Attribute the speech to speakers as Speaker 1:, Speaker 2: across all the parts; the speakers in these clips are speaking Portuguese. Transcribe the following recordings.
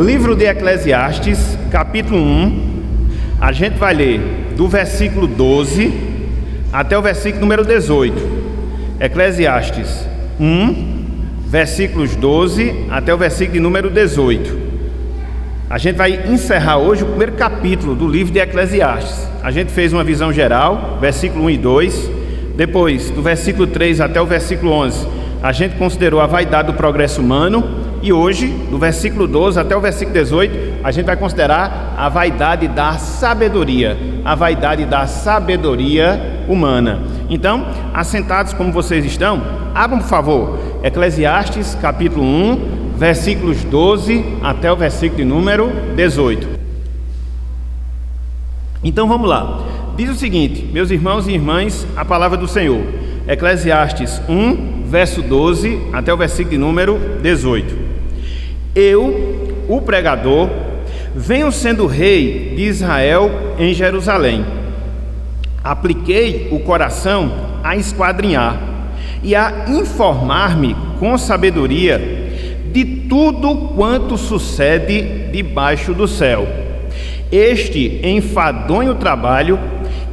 Speaker 1: Livro de Eclesiastes, capítulo 1, a gente vai ler do versículo 12 até o versículo número 18. Eclesiastes 1, versículos 12 até o versículo número 18. A gente vai encerrar hoje o primeiro capítulo do livro de Eclesiastes. A gente fez uma visão geral, versículo 1 e 2. Depois, do versículo 3 até o versículo 11, a gente considerou a vaidade do progresso humano. E hoje, do versículo 12 até o versículo 18, a gente vai considerar a vaidade da sabedoria, a vaidade da sabedoria humana. Então, assentados como vocês estão, abram por favor Eclesiastes capítulo 1, versículos 12 até o versículo número 18. Então vamos lá. Diz o seguinte, meus irmãos e irmãs, a palavra do Senhor. Eclesiastes 1, verso 12 até o versículo número 18. Eu, o pregador, venho sendo rei de Israel em Jerusalém. Apliquei o coração a esquadrinhar e a informar-me com sabedoria de tudo quanto sucede debaixo do céu. Este enfadonho trabalho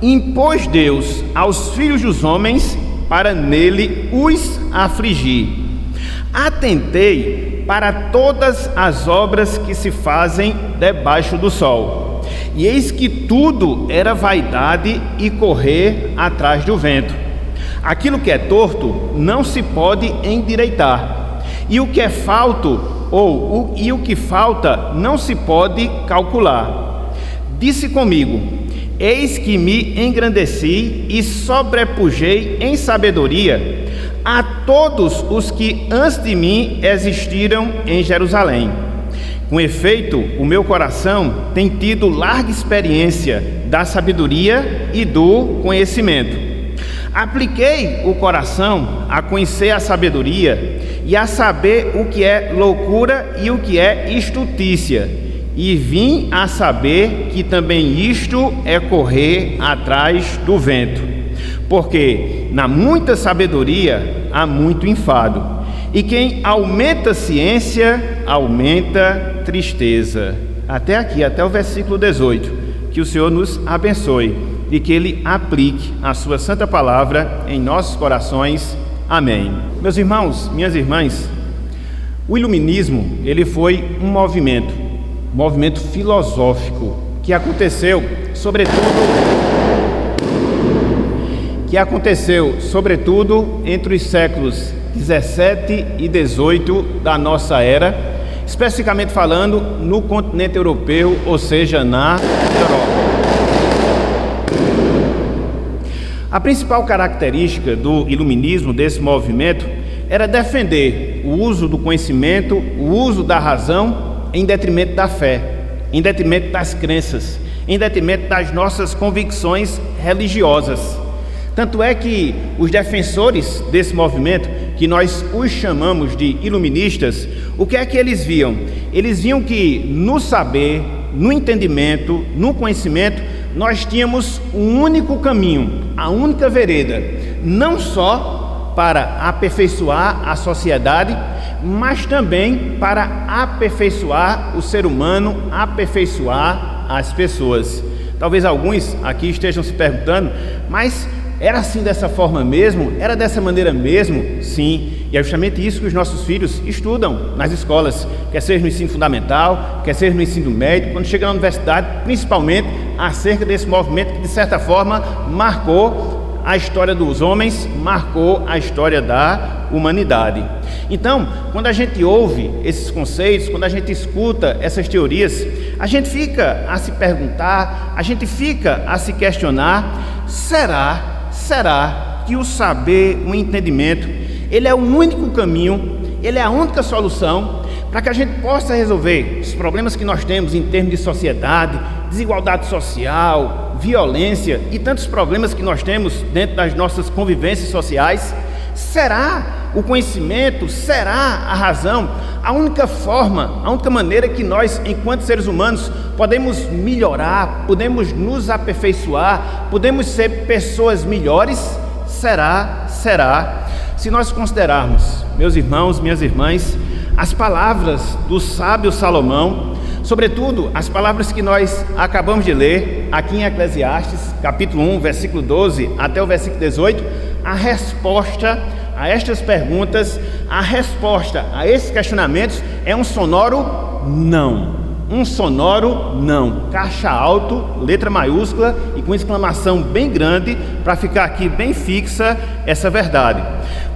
Speaker 1: impôs Deus aos filhos dos homens para nele os afligir. Atentei para todas as obras que se fazem debaixo do sol, e eis que tudo era vaidade e correr atrás do vento. Aquilo que é torto não se pode endireitar, e o que é falto e o que falta não se pode calcular. Disse comigo: eis que me engrandeci e sobrepujei em sabedoria a todos os que antes de mim existiram em Jerusalém. Com efeito, o meu coração tem tido larga experiência da sabedoria e do conhecimento. Apliquei o coração a conhecer a sabedoria e a saber o que é loucura e o que é estutícia, e vim a saber que também isto é correr atrás do vento. Porque na muita sabedoria há muito enfado, e quem aumenta a ciência, aumenta tristeza. Até aqui, até o versículo 18. Que o Senhor nos abençoe e que Ele aplique a sua santa palavra em nossos corações. Amém. Meus irmãos, minhas irmãs, o iluminismo, ele foi um movimento filosófico que aconteceu sobretudo entre os séculos 17 e 18 da nossa era, especificamente falando no continente europeu, ou seja, na Europa. A principal característica do iluminismo, desse movimento, era defender o uso do conhecimento, o uso da razão, em detrimento da fé, em detrimento das crenças, em detrimento das nossas convicções religiosas. Tanto é que os defensores desse movimento, que nós os chamamos de iluministas, o que é que eles viam? Eles viam que no saber, no entendimento, no conhecimento, nós tínhamos um único caminho, a única vereda, não só para aperfeiçoar a sociedade, mas também para aperfeiçoar o ser humano, aperfeiçoar as pessoas. Talvez alguns aqui estejam se perguntando, mas era assim dessa forma mesmo? Era dessa maneira mesmo? Sim, e é justamente isso que os nossos filhos estudam nas escolas, quer seja no ensino fundamental, quer seja no ensino médio, quando chega na universidade, principalmente acerca desse movimento que de certa forma marcou a história dos homens, marcou a história da humanidade. Então, quando a gente ouve esses conceitos, quando a gente escuta essas teorias, a gente fica a se perguntar, a gente fica a se questionar: será que o saber, o entendimento, ele é o único caminho, ele é a única solução para que a gente possa resolver os problemas que nós temos em termos de sociedade, desigualdade social, violência e tantos problemas que nós temos dentro das nossas convivências sociais? Será o conhecimento, será a razão a única forma, a única maneira que nós, enquanto seres humanos, podemos melhorar, podemos nos aperfeiçoar, podemos ser pessoas melhores? Será? Se nós considerarmos, meus irmãos, minhas irmãs, as palavras do sábio Salomão, sobretudo as palavras que nós acabamos de ler aqui em Eclesiastes, capítulo 1, versículo 12 até o versículo 18, a resposta a estas perguntas, a resposta a esses questionamentos é um sonoro não. Um sonoro não. Caixa alto, letra maiúscula e com exclamação bem grande para ficar aqui bem fixa essa verdade.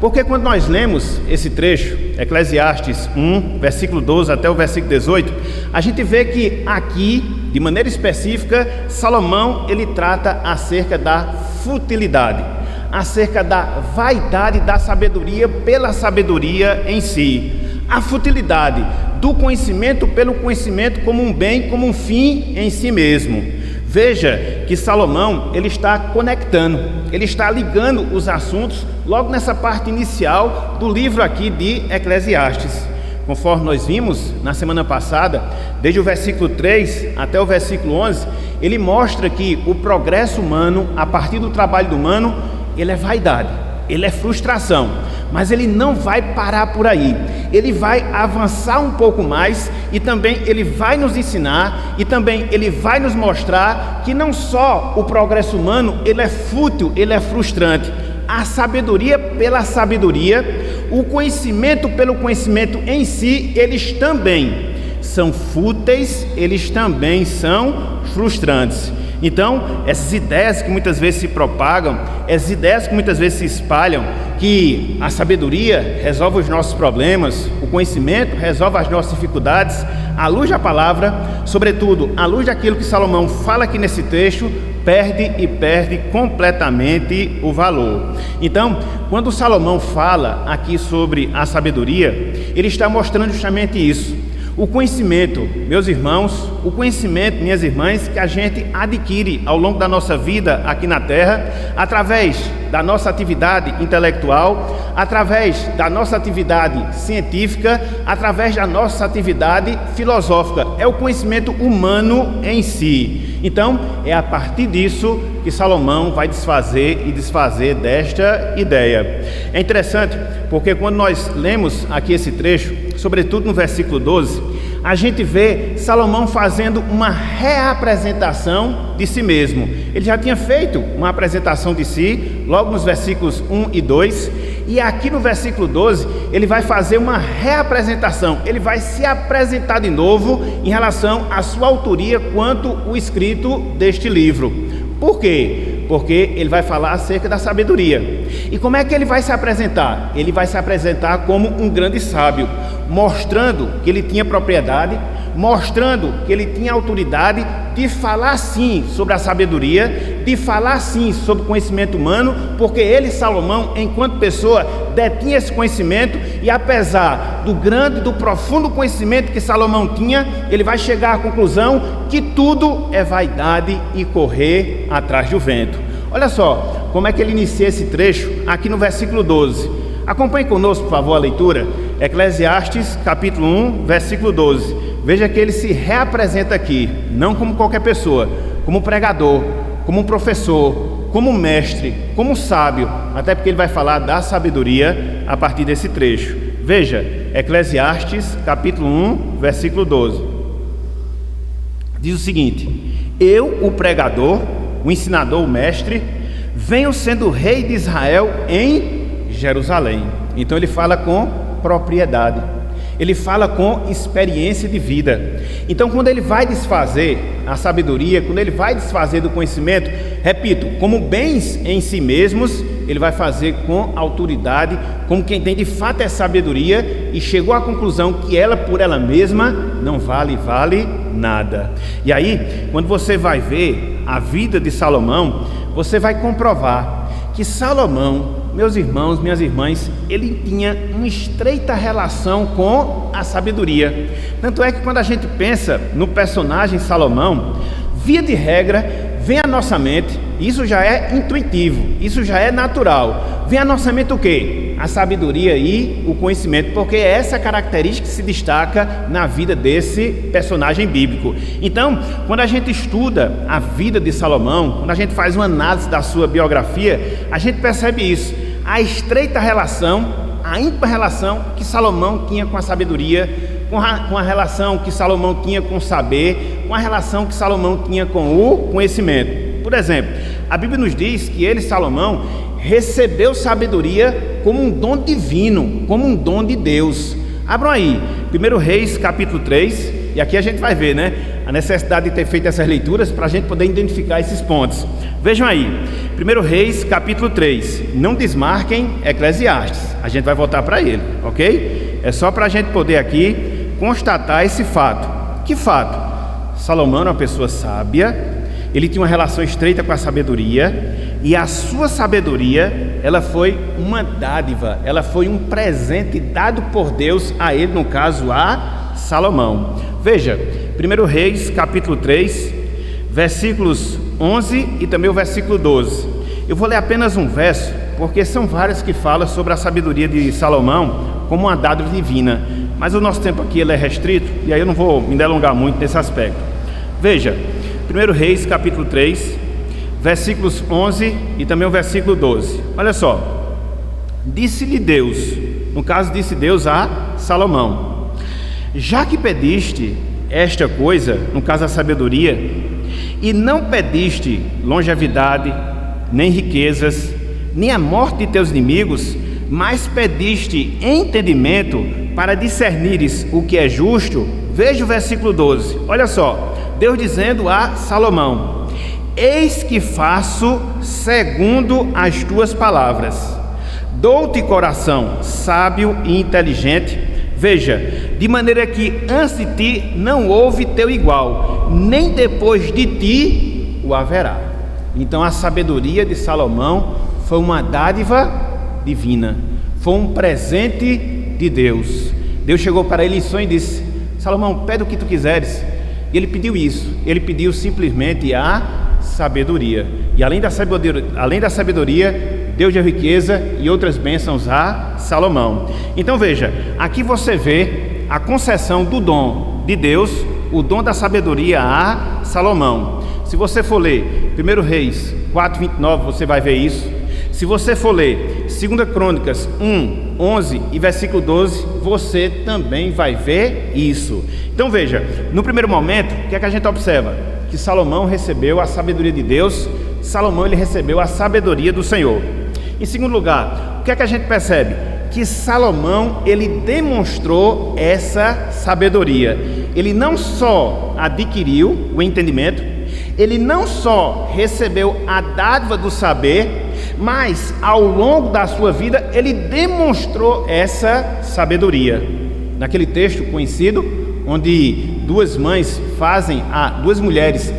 Speaker 1: Porque quando nós lemos esse trecho, Eclesiastes 1, versículo 12 até o versículo 18, a gente vê que aqui, de maneira específica, Salomão ele trata acerca da futilidade, acerca da vaidade da sabedoria pela sabedoria em si, a futilidade do conhecimento pelo conhecimento como um bem, como um fim em si mesmo. Veja que Salomão ele está conectando, ele está ligando os assuntos logo nessa parte inicial do livro aqui de Eclesiastes. Conforme nós vimos na semana passada, desde o versículo 3 até o versículo 11, ele mostra que o progresso humano, a partir do trabalho do humano, ele é vaidade, ele é frustração, mas ele não vai parar por aí, ele vai avançar um pouco mais e também ele vai nos ensinar e também ele vai nos mostrar que não só o progresso humano ele é fútil, ele é frustrante, a sabedoria pela sabedoria, o conhecimento pelo conhecimento em si, eles também são fúteis, eles também são frustrantes. Então, essas ideias que muitas vezes se propagam, essas ideias que muitas vezes se espalham, que a sabedoria resolve os nossos problemas, o conhecimento resolve as nossas dificuldades, à luz da palavra, sobretudo à luz daquilo que Salomão fala aqui nesse texto, perde completamente o valor. Então, quando Salomão fala aqui sobre a sabedoria, ele está mostrando justamente isso. O conhecimento, meus irmãos, o conhecimento, minhas irmãs, que a gente adquire ao longo da nossa vida aqui na Terra, através da nossa atividade intelectual, através da nossa atividade científica, através da nossa atividade filosófica, é o conhecimento humano em si. Então, é a partir disso que Salomão vai desfazer e desfazer desta ideia. É interessante, porque quando nós lemos aqui esse trecho, sobretudo no versículo 12, a gente vê Salomão fazendo uma reapresentação de si mesmo. Ele já tinha feito uma apresentação de si, logo nos versículos 1 e 2, e aqui no versículo 12, ele vai fazer uma reapresentação, ele vai se apresentar de novo em relação à sua autoria quanto o escrito deste livro. Por quê? Porque ele vai falar acerca da sabedoria. E como é que ele vai se apresentar? Ele vai se apresentar como um grande sábio, mostrando que ele tinha propriedade, mostrando que ele tinha autoridade de falar sim sobre a sabedoria, de falar sim sobre o conhecimento humano, porque ele, Salomão, enquanto pessoa, detinha esse conhecimento e apesar do grande, do profundo conhecimento que Salomão tinha, ele vai chegar à conclusão que tudo é vaidade e correr atrás do vento. Olha só como é que ele inicia esse trecho aqui no versículo 12. Acompanhe conosco, por favor, a leitura. Eclesiastes, capítulo 1, versículo 12. Veja que ele se reapresenta aqui, não como qualquer pessoa, como pregador, como um professor, como um mestre, como um sábio, até porque ele vai falar da sabedoria a partir desse trecho. Veja, Eclesiastes, capítulo 1, versículo 12. Diz o seguinte: eu, o pregador, o ensinador, o mestre, venho sendo rei de Israel em Jerusalém. Então ele fala com propriedade, ele fala com experiência de vida. Então quando ele vai desfazer a sabedoria, quando ele vai desfazer do conhecimento, repito, como bens em si mesmos, ele vai fazer com autoridade, como quem tem de fato essa sabedoria e chegou à conclusão que ela por ela mesma não vale nada. E aí, quando você vai ver a vida de Salomão, você vai comprovar que Salomão, meus irmãos, minhas irmãs, ele tinha uma estreita relação com a sabedoria. Tanto é que quando a gente pensa no personagem Salomão, via de regra, vem à nossa mente, isso já é intuitivo, isso já é natural, vem à nossa mente o quê? A sabedoria e o conhecimento, porque é essa característica que se destaca na vida desse personagem bíblico. Então, quando a gente estuda a vida de Salomão, quando a gente faz uma análise da sua biografia, a gente percebe isso, a estreita relação, a ímpar relação que Salomão tinha com a sabedoria, com a relação que Salomão tinha com o saber, com a relação que Salomão tinha com o conhecimento. Por exemplo, a Bíblia nos diz que ele, Salomão, recebeu sabedoria como um dom divino, como um dom de Deus. Abram aí, 1 Reis capítulo 3, e aqui a gente vai ver, né, a necessidade de ter feito essas leituras para a gente poder identificar esses pontos. Vejam aí, 1 Reis capítulo 3, não desmarquem Eclesiastes, a gente vai voltar para ele, ok? É só para a gente poder aqui constatar esse fato. Que fato? Salomão era uma pessoa sábia, ele tinha uma relação estreita com a sabedoria, e a sua sabedoria, ela foi uma dádiva, ela foi um presente dado por Deus a ele, no caso a Salomão. Veja, 1 Reis capítulo 3, versículos 11 e também o versículo 12. Eu vou ler apenas um verso, porque são vários que falam sobre a sabedoria de Salomão como uma dádiva divina, mas o nosso tempo aqui ele é restrito, e aí eu não vou me delongar muito nesse aspecto. Veja, 1 Reis capítulo 3, versículos 11 e também o versículo 12. Olha só, disse-lhe Deus, no caso disse Deus a Salomão: já que pediste esta coisa, no caso a sabedoria, e não pediste longevidade, nem riquezas, nem a morte de teus inimigos, mas pediste entendimento para discernires o que é justo. Veja o versículo 12, olha só, Deus dizendo a Salomão: eis que faço segundo as tuas palavras, dou-te coração sábio e inteligente. Veja, de maneira que antes de ti não houve teu igual, nem depois de ti o haverá. Então a sabedoria de Salomão foi uma dádiva divina, foi um presente de Deus. Deus chegou para ele em sonho e disse: Salomão, pede o que tu quiseres. E ele pediu isso, ele pediu simplesmente a sabedoria. E além da sabedoria, Deus deu riqueza e outras bênçãos a Salomão. Então veja, aqui você vê a concessão do dom de Deus, o dom da sabedoria a Salomão. Se você for ler 1 Reis 4:29, você vai ver isso. Se você for ler 2 Crônicas 1, 11 e versículo 12, você também vai ver isso. Então veja, no primeiro momento, o que é que a gente observa? Que Salomão recebeu a sabedoria de Deus, Salomão ele recebeu a sabedoria do Senhor. Em segundo lugar, o que é que a gente percebe? Que Salomão ele demonstrou essa sabedoria. Ele não só adquiriu o entendimento, ele não só recebeu a dádiva do saber, mas ao longo da sua vida ele demonstrou essa sabedoria. Naquele texto conhecido, onde duas mulheres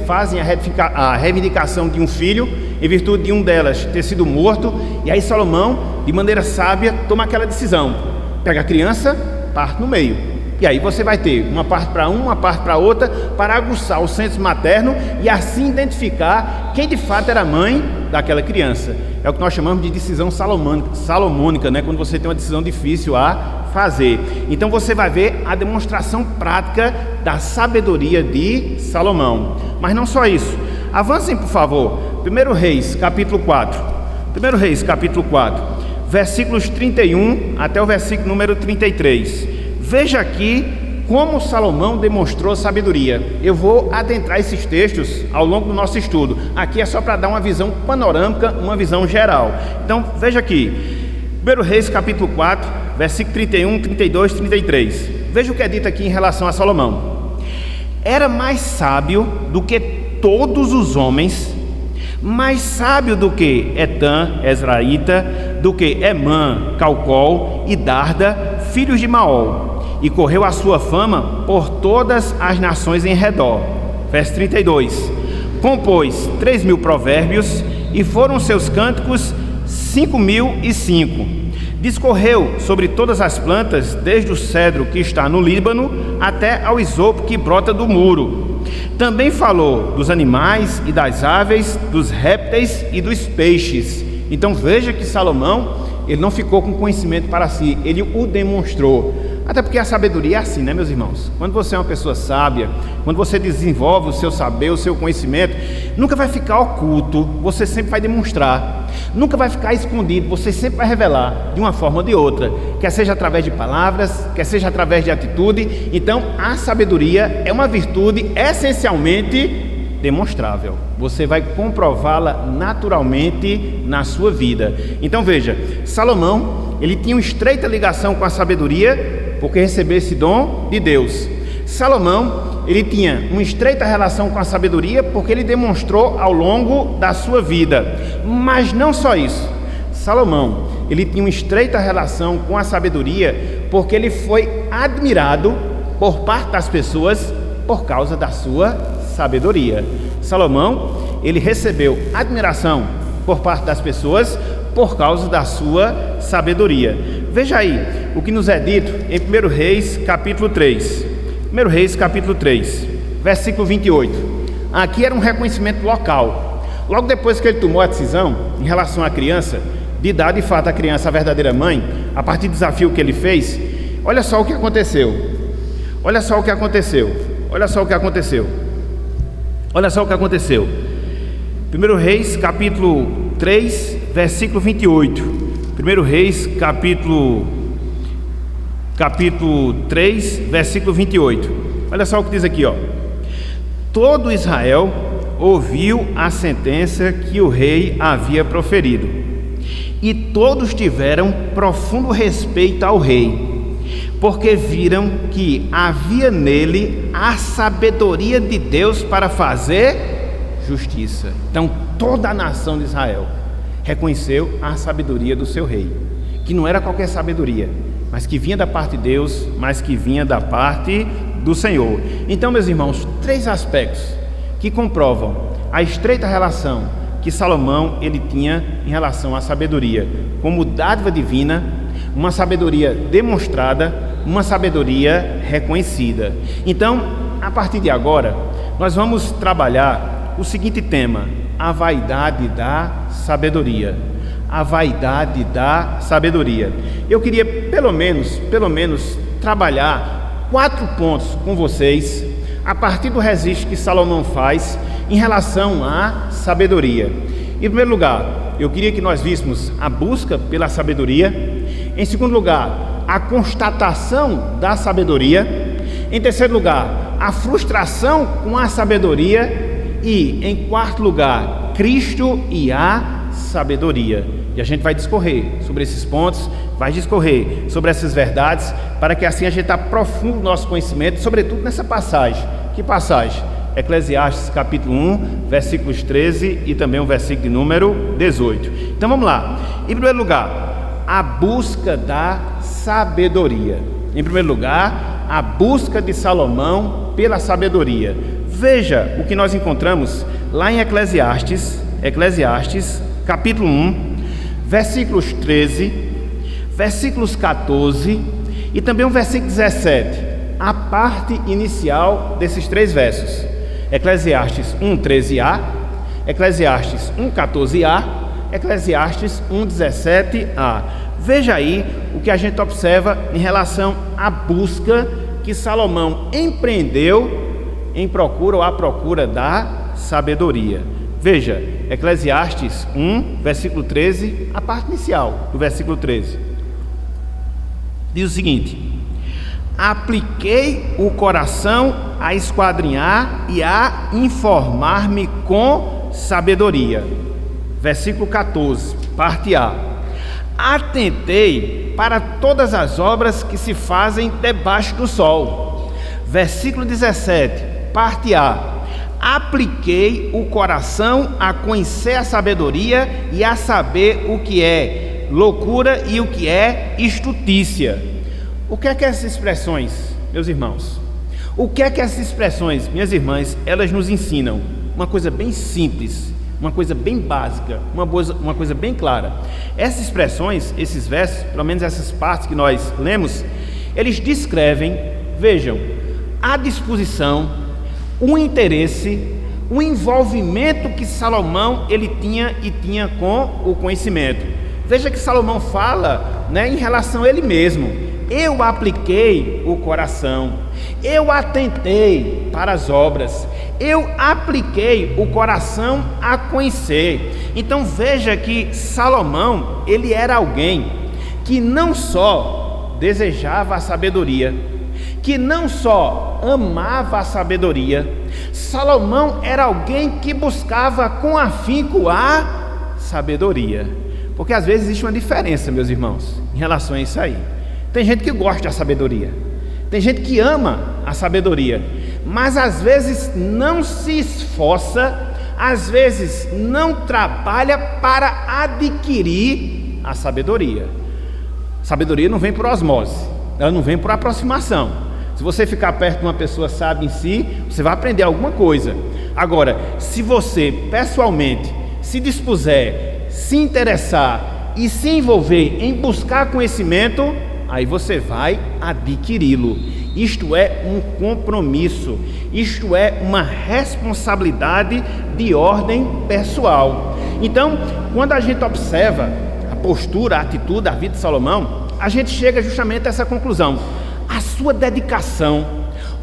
Speaker 1: fazem a reivindicação de um filho, em virtude de um delas ter sido morto, e aí Salomão, de maneira sábia, toma aquela decisão: pega a criança, parte no meio, e aí você vai ter uma parte para uma parte para outra, para aguçar o senso materno e assim identificar quem de fato era a mãe daquela criança. É o que nós chamamos de decisão salomônica, né? Quando você tem uma decisão difícil a fazer. Então você vai ver a demonstração prática da sabedoria de Salomão. Mas não só isso. Avancem, por favor, 1 Reis capítulo 4. 1 Reis capítulo 4, versículos 31 até o versículo número 33. Veja aqui como Salomão demonstrou sabedoria. Eu vou adentrar esses textos ao longo do nosso estudo. Aqui é só para dar uma visão panorâmica, uma visão geral. Então veja aqui, 1 Reis capítulo 4, versículo 31, 32, 33. Veja o que é dito aqui em relação a Salomão. Era mais sábio do que todos os homens, mais sábio do que Etã, Ezraíta, do que Emã, Calcol e Darda, filhos de Maol, e correu a sua fama por todas as nações em redor. Verso 32. Compôs 3.000 provérbios, e foram seus cânticos 5.005. Discorreu sobre todas as plantas, desde o cedro que está no Líbano até ao isopo que brota do muro. Também falou dos animais e das aves, dos répteis e dos peixes. Então veja que Salomão, ele não ficou com conhecimento para si, ele o demonstrou. Até porque a sabedoria é assim, né, meus irmãos? Quando você é uma pessoa sábia, quando você desenvolve o seu saber, o seu conhecimento, nunca vai ficar oculto, você sempre vai demonstrar. Nunca vai ficar escondido, você sempre vai revelar de uma forma ou de outra, quer seja através de palavras, quer seja através de atitude. Então, a sabedoria é uma virtude essencialmente demonstrável. Você vai comprová-la naturalmente na sua vida. Então veja, Salomão, ele tinha uma estreita ligação com a sabedoria, porque recebeu esse dom de Deus. Salomão, ele tinha uma estreita relação com a sabedoria, porque ele demonstrou ao longo da sua vida. Mas não só isso. Salomão, ele tinha uma estreita relação com a sabedoria, porque ele foi admirado por parte das pessoas por causa da sua sabedoria. Salomão, ele recebeu admiração por parte das pessoas por causa da sua sabedoria. Veja aí o que nos é dito em 1 Reis capítulo 3. 1 Reis capítulo 3, versículo 28. Aqui era um reconhecimento local. Logo depois que ele tomou a decisão em relação à criança, de dar de fato à criança a verdadeira mãe, a partir do desafio que ele fez, olha só o que aconteceu. Olha só o que aconteceu. Olha só o que aconteceu. Olha só o que aconteceu. 1 Reis capítulo 3, versículo 28. 1 Reis capítulo 3, versículo 28. Olha só o que diz aqui, ó. Todo Israel ouviu a sentença que o rei havia proferido, e todos tiveram profundo respeito ao rei, porque viram que havia nele a sabedoria de Deus para fazer justiça. Então toda a nação de Israel reconheceu a sabedoria do seu rei, que não era qualquer sabedoria, mas que vinha da parte de Deus, mas que vinha da parte do Senhor. Então, meus irmãos, 3 aspectos que comprovam a estreita relação que Salomão ele tinha em relação à sabedoria, como dádiva divina, uma sabedoria demonstrada, uma sabedoria reconhecida. Então, a partir de agora, nós vamos trabalhar o seguinte tema: a vaidade da sabedoria. A vaidade da sabedoria. Eu queria pelo menos trabalhar 4 pontos com vocês, a partir do registro que Salomão faz em relação à sabedoria. Em primeiro lugar, eu queria que nós víssemos a busca pela sabedoria. Em segundo lugar, a constatação da sabedoria. Em terceiro lugar, a frustração com a sabedoria. E em quarto lugar, Cristo e a sabedoria. E a gente vai discorrer sobre esses pontos, vai discorrer sobre essas verdades, para que assim a gente aprofunde o nosso conhecimento, sobretudo nessa passagem. Que passagem? Eclesiastes capítulo 1, versículos 13 e também o versículo de número 18. Então vamos lá. Em primeiro lugar, a busca da sabedoria. Em primeiro lugar, a busca de Salomão pela sabedoria. Veja o que nós encontramos lá em Eclesiastes capítulo 1, versículos 13, versículos 14 e também o versículo 17, a parte inicial desses 3 versos. Eclesiastes 1, 13a, Eclesiastes 1, 14a, Eclesiastes 1, 17a. Veja aí o que a gente observa em relação à busca que Salomão empreendeu em procura ou à procura da sabedoria. Veja, Eclesiastes 1, versículo 13, a parte inicial do versículo 13. Diz o seguinte: apliquei o coração a esquadrinhar e a informar-me com sabedoria. Versículo 14, parte A. Atentei para todas as obras que se fazem debaixo do sol. Versículo 17, parte A. Apliquei o coração a conhecer a sabedoria e a saber o que é loucura e o que é estutícia. O que é que essas expressões, meus irmãos? O que é que essas expressões, minhas irmãs, elas nos ensinam? Uma coisa bem simples, uma coisa bem básica, uma coisa bem clara. Essas expressões, esses versos, pelo menos essas partes que nós lemos, eles descrevem, vejam, a disposição, o interesse, o envolvimento que Salomão ele tinha com o conhecimento. Veja que Salomão fala, em relação a ele mesmo. eu apliquei o coração, eu atentei para as obras, eu apliquei o coração a conhecer. Então veja que Salomão, ele era alguém que não só desejava a sabedoria, que não só amava a sabedoria, Salomão era alguém que buscava com afinco a sabedoria. Porque às vezes existe uma diferença, meus irmãos, em relação a isso aí. Tem gente que gosta da sabedoria, tem gente que ama a sabedoria, mas às vezes não se esforça, às vezes não trabalha para adquirir a sabedoria. Sabedoria não vem por osmose, ela não vem por aproximação. Se você ficar perto de uma pessoa sábia em si, você vai aprender alguma coisa. Agora, se você pessoalmente se dispuser, se interessar e se envolver em buscar conhecimento, aí você vai adquiri-lo. Isto é um compromisso, isto é uma responsabilidade de ordem pessoal. Então, quando a gente observa a postura, a atitude, a vida de Salomão, a gente chega justamente a essa conclusão: a sua dedicação,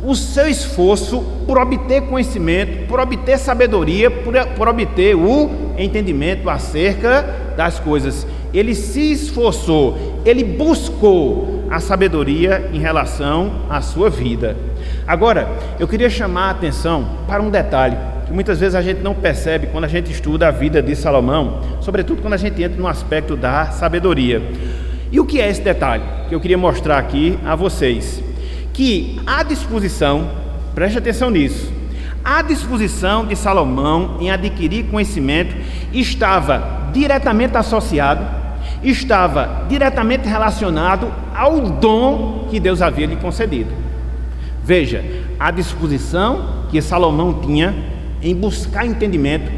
Speaker 1: o seu esforço por obter conhecimento, por obter sabedoria, por obter o entendimento acerca das coisas. Ele se esforçou, ele buscou a sabedoria em relação à sua vida. Agora, eu queria chamar a atenção para um detalhe que muitas vezes a gente não percebe quando a gente estuda a vida de Salomão, sobretudo quando a gente entra no aspecto da sabedoria. E o que é esse detalhe que eu queria mostrar aqui a vocês? Que a disposição, preste atenção nisso, a disposição de Salomão em adquirir conhecimento estava diretamente associado, estava diretamente relacionado ao dom que Deus havia lhe concedido. Veja, a disposição que Salomão tinha em buscar entendimento,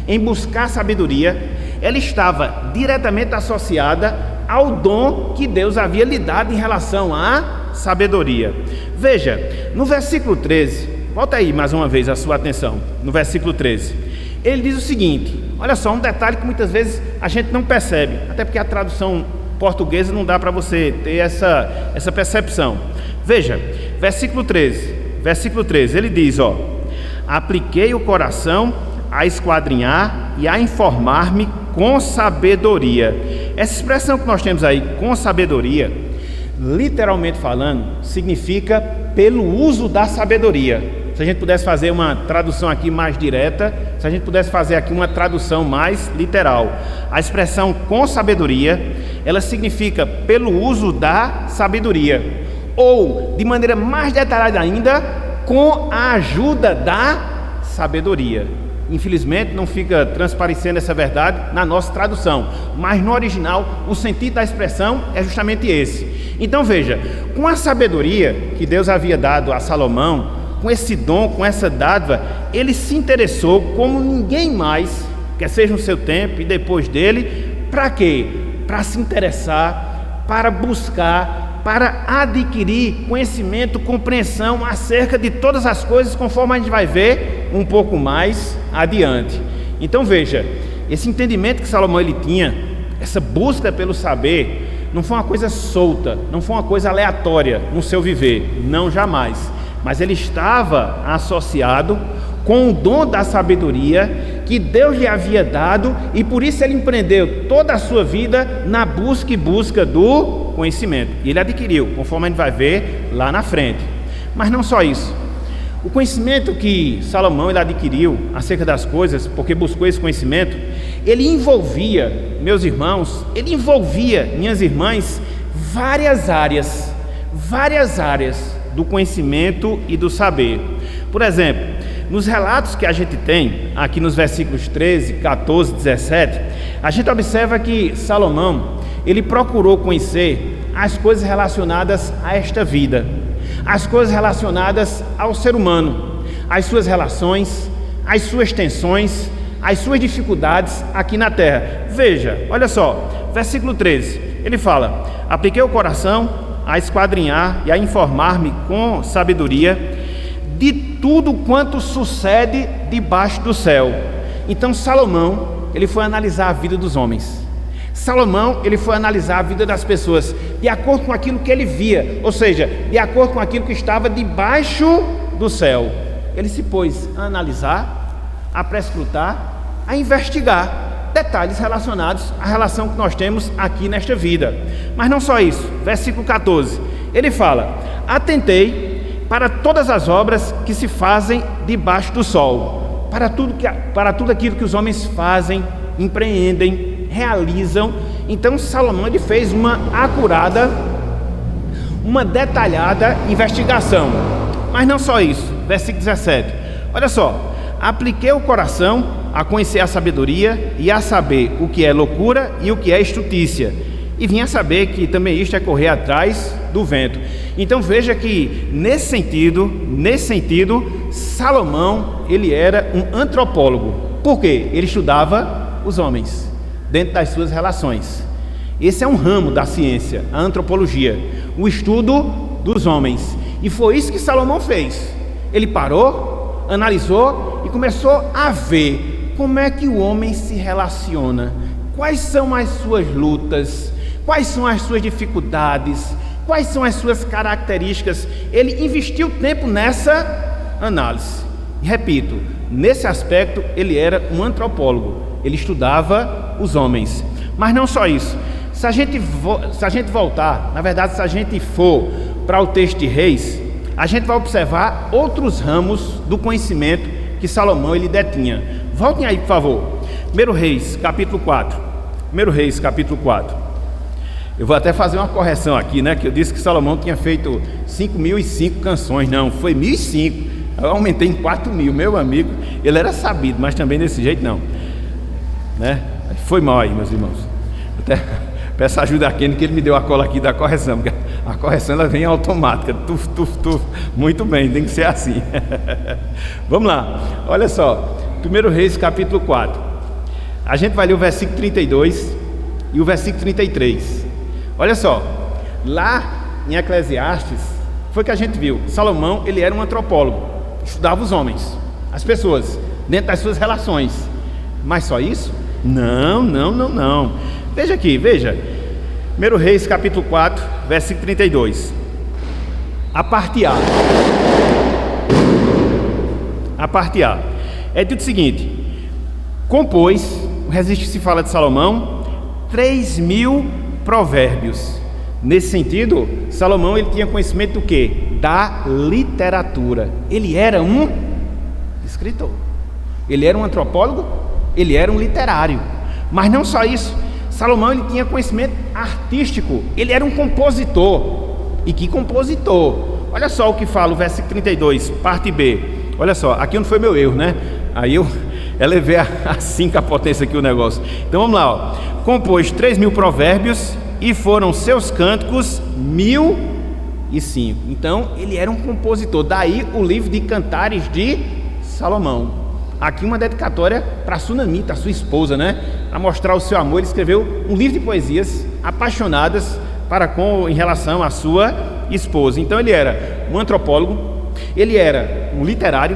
Speaker 1: em buscar sabedoria, ela estava diretamente associada ao dom que Deus havia lhe dado em relação à sabedoria. Veja, no versículo 13, volta aí mais uma vez a sua atenção, no versículo 13, ele diz o seguinte, olha só, um detalhe que muitas vezes a gente não percebe, até porque a tradução portuguesa não dá para você ter essa percepção. Veja, versículo 13, ele diz, ó: apliquei o coração a esquadrinhar e a informar-me com sabedoria. Essa expressão que nós temos aí, com sabedoria, literalmente falando, significa pelo uso da sabedoria. Se a gente pudesse fazer uma tradução aqui mais direta, se a gente pudesse fazer aqui uma tradução mais literal, a expressão com sabedoria, ela significa pelo uso da sabedoria, ou de maneira mais detalhada ainda, com a ajuda da sabedoria. Infelizmente não fica transparecendo essa verdade na nossa tradução, mas no original o sentido da expressão é justamente esse. Então veja, com a sabedoria que Deus havia dado a Salomão, com esse dom, com essa dádiva, ele se interessou como ninguém mais, quer seja no seu tempo e depois dele, para quê? Para se interessar, para buscar, para adquirir conhecimento, compreensão acerca de todas as coisas, conforme a gente vai ver um pouco mais adiante. Então veja, esse entendimento que Salomão ele tinha, essa busca pelo saber, não foi uma coisa solta, não foi uma coisa aleatória no seu viver, não, jamais, mas ele estava associado com o dom da sabedoria que Deus lhe havia dado, e por isso ele empreendeu toda a sua vida na busca e busca do conhecimento, e ele adquiriu, conforme a gente vai ver lá na frente. Mas não só isso, o conhecimento que Salomão ele adquiriu acerca das coisas, porque buscou esse conhecimento, ele envolvia, meus irmãos, ele envolvia, minhas irmãs, várias áreas do conhecimento e do saber. Por exemplo, nos relatos que a gente tem aqui nos versículos 13, 14, 17, a gente observa que Salomão ele procurou conhecer as coisas relacionadas a esta vida, as coisas relacionadas ao ser humano, as suas relações, as suas tensões, as suas dificuldades aqui na terra. Veja, olha só, versículo 13, ele fala: apliquei o coração a esquadrinhar e a informar-me com sabedoria de tudo quanto sucede debaixo do céu. Então Salomão, ele foi analisar a vida dos homens. Salomão, ele foi analisar a vida das pessoas de acordo com aquilo que ele via, ou seja, de acordo com aquilo que estava debaixo do céu. Ele se pôs a analisar, a prescrutar, a investigar detalhes relacionados à relação que nós temos aqui nesta vida. Mas não só isso, versículo 14, ele fala: atentei para todas as obras que se fazem debaixo do sol, para tudo aquilo que os homens fazem, empreendem, realizam. Então Salomão, ele fez uma acurada, uma detalhada investigação. Mas não só isso, versículo 17, olha só: apliquei o coração a conhecer a sabedoria e a saber o que é loucura e o que é estutícia, e vim a saber que também isto é correr atrás do vento. Então veja que nesse sentido, Salomão, ele era um antropólogo. Por quê? Ele estudava os homens dentro das suas relações. Esse é um ramo da ciência, a antropologia, o estudo dos homens. E foi isso que Salomão fez. Ele parou, analisou e começou a ver como é que o homem se relaciona, quais são as suas lutas, quais são as suas dificuldades, quais são as suas características. Ele investiu tempo nessa análise. E repito, nesse aspecto ele era um antropólogo, ele estudava os homens. Mas não só isso, se a gente voltar, na verdade, se a gente for para o texto de Reis, a gente vai observar outros ramos do conhecimento que Salomão ele detinha. Voltem aí, por favor. 1 Reis, capítulo 4. 1 Reis, capítulo 4. Eu vou até fazer uma correção aqui, né? Que eu disse que Salomão tinha feito 5.005 canções. Não, foi 1.005. Eu aumentei em 4.000. Meu amigo, ele era sabido, mas também desse jeito não, né? Foi mal aí, meus irmãos. Até peço ajuda a Kenny, que ele me deu a cola aqui da correção, porque a correção ela vem automática. Tuf, tuf, tuf. Muito bem, tem que ser assim. Vamos lá, olha só. 1 Reis, capítulo 4. A gente vai ler o versículo 32 e o versículo 33. Olha só, lá em Eclesiastes, foi que a gente viu. Salomão, ele era um antropólogo, estudava os homens, as pessoas, dentro das suas relações. Mas só isso? Não. Veja aqui, veja. 1 Reis, capítulo 4, versículo 32. A parte A. É dito o seguinte: compôs, o registro se fala de Salomão, 3.000 provérbios. Nesse sentido, Salomão ele tinha conhecimento do quê? Da literatura. Ele era um escritor, ele era um antropólogo, ele era um literário. Mas não só isso, Salomão ele tinha conhecimento artístico, ele era um compositor. E que compositor! Olha só o que fala o versículo 32, parte B. Olha só, aqui não foi meu erro, né? Aí eu elevei a 5 a potência aqui o negócio. Então vamos lá, ó. Compôs 3.000 provérbios e foram seus cânticos 1.005. Então ele era um compositor. Daí o livro de Cantares de Salomão. Aqui uma dedicatória para Sunamita, a sua esposa, né? A mostrar o seu amor, ele escreveu um livro de poesias apaixonadas em relação à sua esposa. Então ele era um antropólogo, ele era um literário,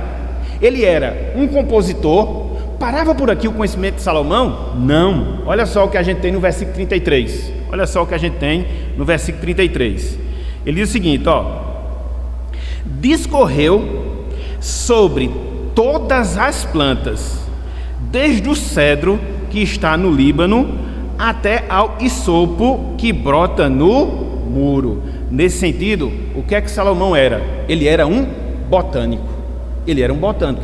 Speaker 1: ele era um compositor. Parava por aqui o conhecimento de Salomão? Não. Olha só o que a gente tem no versículo 33. Olha só o que a gente tem no versículo 33. Ele diz o seguinte, ó: discorreu sobre todas as plantas, desde o cedro que está no Líbano até ao isopo que brota no muro. Nesse sentido, o que é que Salomão era? Ele era um botânico. Ele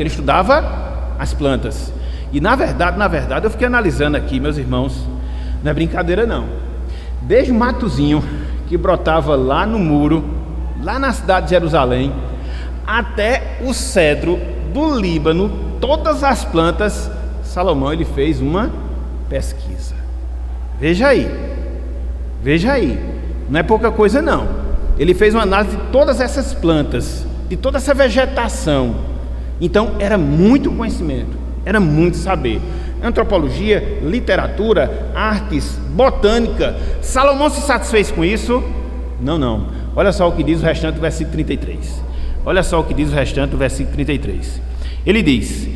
Speaker 1: estudava as plantas. E na verdade, eu fiquei analisando aqui, meus irmãos, não é brincadeira não. Desde o matozinho que brotava lá no muro, lá na cidade de Jerusalém, até o cedro do Líbano, todas as plantas, Salomão ele fez uma pesquisa. Veja aí, não é pouca coisa não. Ele fez uma análise de todas essas plantas, de toda essa vegetação. Então era muito conhecimento, era muito saber. Antropologia, literatura, artes, botânica. Salomão se satisfez com isso? Não. Olha só o que diz o restante do versículo 33. Ele diz: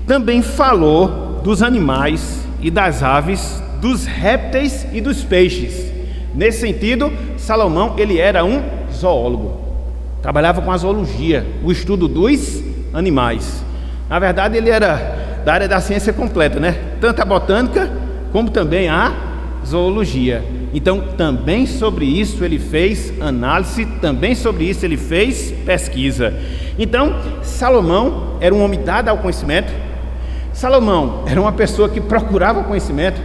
Speaker 1: também falou dos animais e das aves dos répteis e dos peixes. Nesse sentido, Salomão, ele era um zoólogo, trabalhava com a zoologia, o estudo dos animais. Na verdade, ele era da área da ciência completa, né? Tanto a botânica como também a zoologia. Então, também sobre isso ele fez análise, também sobre isso ele fez pesquisa. Então, Salomão era um homem dado ao conhecimento. Salomão era uma pessoa que procurava conhecimento.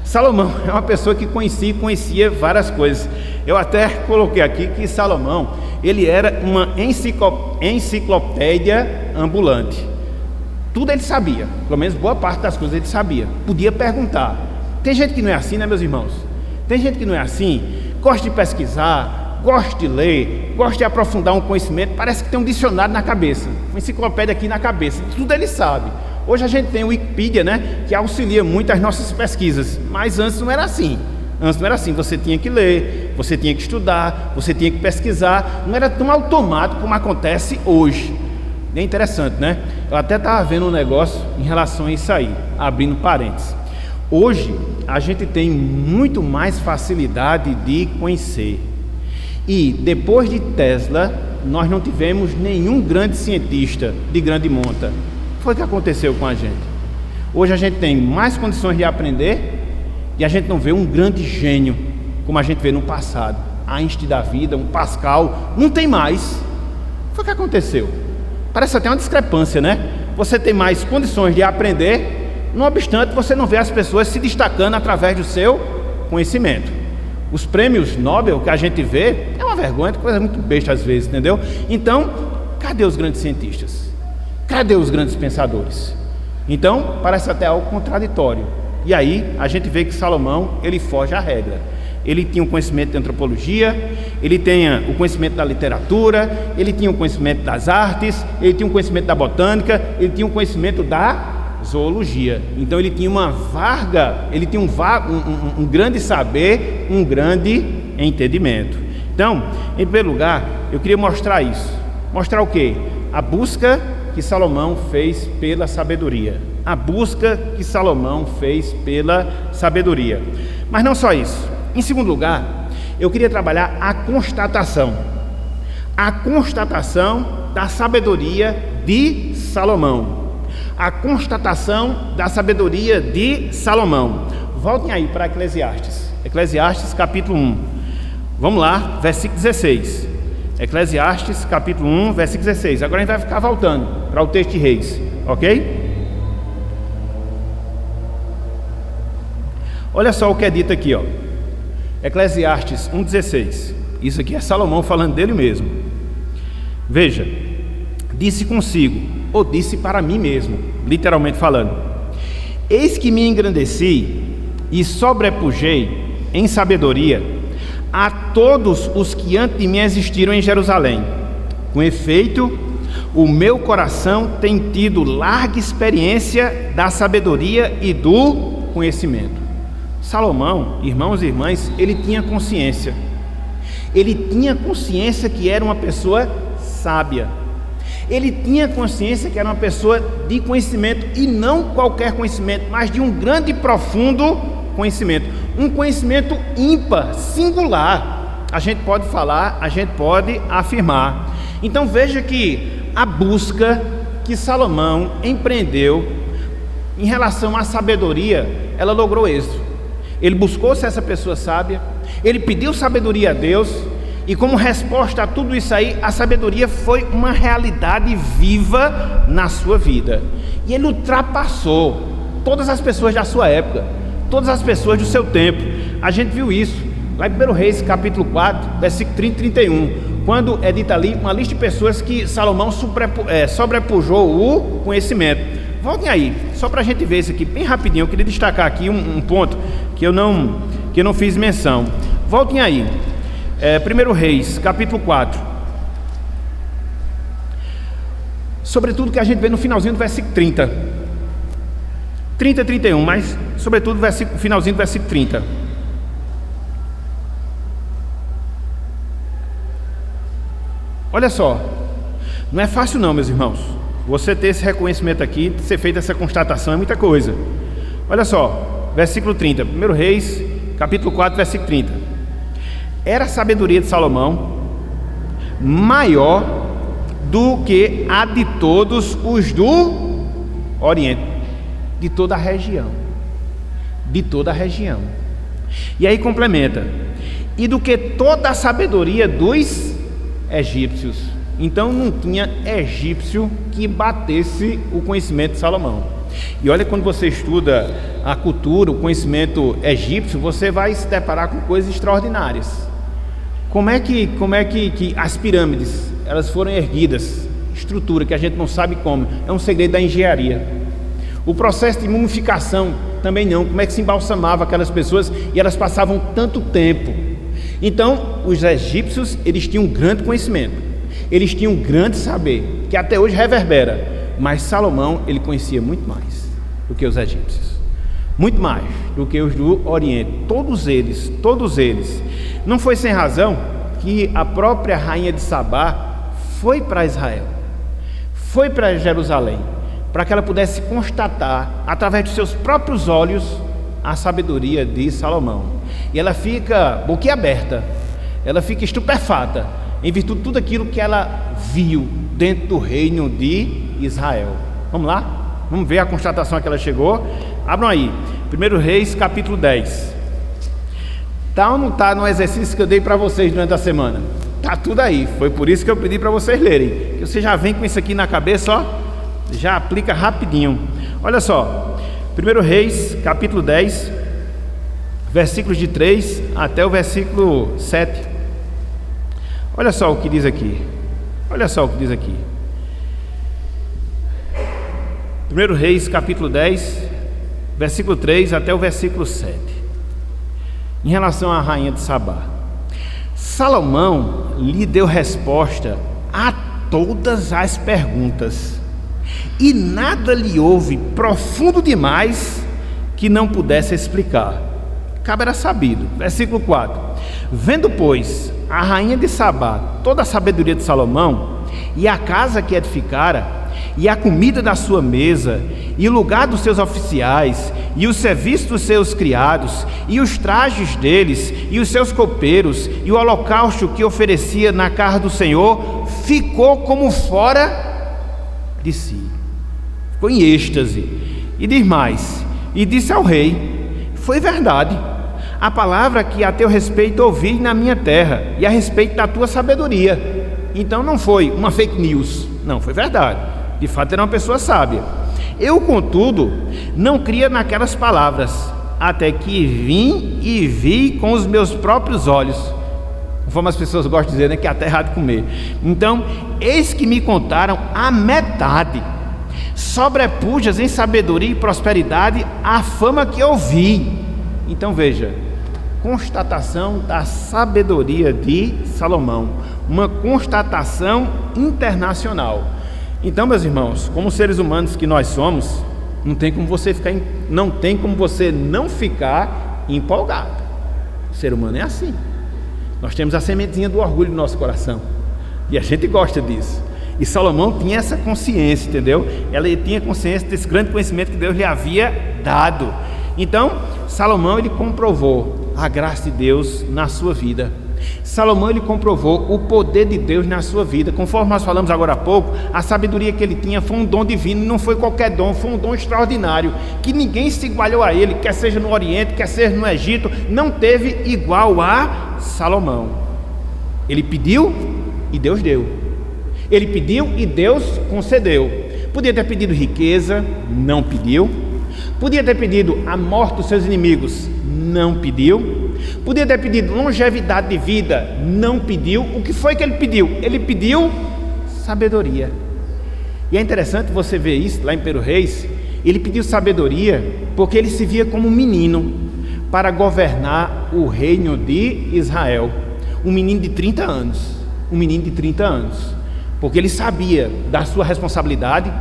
Speaker 1: Salomão é uma pessoa que conhecia várias coisas. Eu até coloquei aqui que Salomão, ele era uma enciclopédia ambulante. Tudo ele sabia, pelo menos boa parte das coisas ele sabia. Podia perguntar. Tem gente que não é assim, né, meus irmãos? Tem gente que não é assim, gosta de pesquisar, gosta de ler, gosta de aprofundar um conhecimento. Parece que tem um dicionário na cabeça, uma enciclopédia aqui na cabeça, tudo ele sabe. Hoje a gente tem o Wikipedia, né, que auxilia muito as nossas pesquisas, mas antes não era assim. Antes não era assim, você tinha que ler, você tinha que estudar, você tinha que pesquisar, não era tão automático como acontece hoje. É interessante, né? Eu até estava vendo um negócio em relação a isso aí, abrindo parênteses. Hoje a gente tem muito mais facilidade de conhecer. E depois de Tesla, nós não tivemos nenhum grande cientista de grande monta. Foi o que aconteceu com a gente. Hoje a gente tem mais condições de aprender e a gente não vê um grande gênio como a gente vê no passado. Einstein da vida, um Pascal, não tem mais. Foi o que aconteceu. Parece até uma discrepância, né? Você tem mais condições de aprender, não obstante você não vê as pessoas se destacando através do seu conhecimento. Os prêmios Nobel que a gente vê é uma vergonha, é coisa muito besta às vezes, entendeu? Então, cadê os grandes cientistas? Cadê os grandes pensadores? Então, parece até algo contraditório. E aí, a gente vê que Salomão, ele foge à regra. Ele tinha um conhecimento de antropologia, ele tinha o conhecimento da literatura, ele tinha o conhecimento das artes, ele tinha o conhecimento da botânica, ele tinha o conhecimento da zoologia. Então ele tinha um grande saber, um grande entendimento. Então, em primeiro lugar, eu queria mostrar isso. Mostrar o quê? A busca que Salomão fez pela sabedoria. A busca que Salomão fez pela sabedoria. Mas não só isso. Em segundo lugar, eu queria trabalhar a constatação da sabedoria de Salomão. A constatação da sabedoria de Salomão. Voltem aí para Eclesiastes. Eclesiastes capítulo 1. Vamos lá, versículo 16. Eclesiastes capítulo 1, versículo 16. Agora a gente vai ficar voltando para o texto de Reis, ok? Olha só o que é dito aqui, ó. Eclesiastes 1,16. Isso aqui é Salomão falando dele mesmo. Veja, disse consigo, ou disse para mim mesmo, literalmente falando: eis que me engrandeci e sobrepujei em sabedoria a todos os que antes de mim existiram em Jerusalém. Com efeito, o meu coração tem tido larga experiência da sabedoria e do conhecimento. Salomão, irmãos e irmãs, ele tinha consciência. Ele tinha consciência que era uma pessoa sábia. Ele tinha consciência que era uma pessoa de conhecimento, e não qualquer conhecimento, mas de um grande e profundo conhecimento. Um conhecimento ímpar, singular. A gente pode falar, a gente pode afirmar. Então veja que a busca que Salomão empreendeu em relação à sabedoria, ela logrou êxito. Ele buscou ser essa pessoa sábia, ele pediu sabedoria a Deus, e como resposta a tudo isso aí, a sabedoria foi uma realidade viva na sua vida. E ele ultrapassou todas as pessoas da sua época, todas as pessoas do seu tempo. A gente viu isso lá em 1 Reis capítulo 4, versículo 30 e 31, quando é dita ali uma lista de pessoas que Salomão sobrepujou o conhecimento. Voltem aí, só para a gente ver isso aqui bem rapidinho. Eu queria destacar aqui um ponto que eu não fiz menção. Voltem aí, 1 Reis, capítulo 4. Sobretudo que a gente vê no finalzinho do versículo 30. 30 e 31, mas sobretudo no finalzinho do versículo 30. Olha só, não é fácil não, meus irmãos. Você ter esse reconhecimento aqui, ser feita essa constatação é muita coisa. Olha só, versículo 30. 1 Reis, capítulo 4, versículo 30. Era a sabedoria de Salomão maior do que a de todos os do Oriente, de toda a região. De toda a região. E aí complementa: e do que toda a sabedoria dos egípcios. Então não tinha egípcio que batesse o conhecimento de Salomão. E olha, quando você estuda a cultura, o conhecimento egípcio, você vai se deparar com coisas extraordinárias. Como é que as pirâmides elas foram erguidas? Estrutura que a gente não sabe como, é um segredo da engenharia. O processo de mumificação também não. Como é que se embalsamava aquelas pessoas e elas passavam tanto tempo? Então, os egípcios, eles tinham um grande conhecimento, eles tinham um grande saber, que até hoje reverbera. Mas Salomão, ele conhecia muito mais do que os egípcios, muito mais do que os do Oriente. Todos eles. Não foi sem razão que a própria rainha de Sabá foi para Israel, foi para Jerusalém, para que ela pudesse constatar, através dos seus próprios olhos, a sabedoria de Salomão. E ela fica boquiaberta, ela fica estupefata, em virtude de tudo aquilo que ela viu dentro do reino de Israel. Vamos lá? Vamos ver a constatação a que ela chegou. Abram aí, 1 Reis, capítulo 10. Tá ou não tá no exercício que eu dei para vocês durante a semana? Tá tudo aí, foi por isso que eu pedi para vocês lerem, que você já vem com isso aqui na cabeça, ó, já aplica rapidinho. Olha só, 1 Reis, capítulo 10, versículos de 3 até o versículo 7. Olha só o que diz aqui. 1 Reis, capítulo 10, versículo 3 até o versículo 7. Em relação à rainha de Sabá, Salomão lhe deu resposta a todas as perguntas, e nada lhe houve profundo demais que não pudesse explicar. Cabo era sabido. Versículo 4. Vendo, pois, a rainha de Sabá toda a sabedoria de Salomão, e a casa que edificara, e a comida da sua mesa, e o lugar dos seus oficiais, e o serviço dos seus criados, e os trajes deles, e os seus copeiros, e o holocausto que oferecia na casa do Senhor, ficou como fora de si, ficou em êxtase. E diz mais: e disse ao rei: foi verdade a palavra que a teu respeito ouvi na minha terra, e a respeito da tua sabedoria. Então não foi uma fake news, não, foi verdade. De fato era uma pessoa sábia. Eu, contudo, não cria naquelas palavras, até que vim e vi com os meus próprios olhos, conforme as pessoas gostam de dizer, né, que a terra há de comer. Então, eis que me contaram a metade, sobrepujas em sabedoria e prosperidade a fama que eu vi. Então veja, constatação da sabedoria de Salomão, uma constatação internacional. Então, meus irmãos, como seres humanos que nós somos, não tem como você não ficar empolgado. O ser humano é assim. Nós temos a sementinha do orgulho no nosso coração, e a gente gosta disso. E Salomão tinha essa consciência, entendeu? Ela tinha consciência desse grande conhecimento que Deus lhe havia dado. Então, Salomão, ele comprovou a graça de Deus na sua vida. Salomão, ele comprovou o poder de Deus na sua vida. Conforme nós falamos agora há pouco, a sabedoria que ele tinha foi um dom divino, não foi qualquer dom, foi um dom extraordinário, que ninguém se igualou a ele, quer seja no Oriente, quer seja no Egito, não teve igual a Salomão. Ele pediu e Deus deu. Ele pediu e Deus concedeu. Podia ter pedido riqueza, não pediu. Podia ter pedido a morte dos seus inimigos, não pediu. Podia ter pedido longevidade de vida, não pediu. O que foi que ele pediu? Ele pediu sabedoria. E é interessante você ver isso lá em 1 Reis. Ele pediu sabedoria porque ele se via como um menino para governar o reino de Israel. Um menino de 30 anos. Porque ele sabia da sua responsabilidade,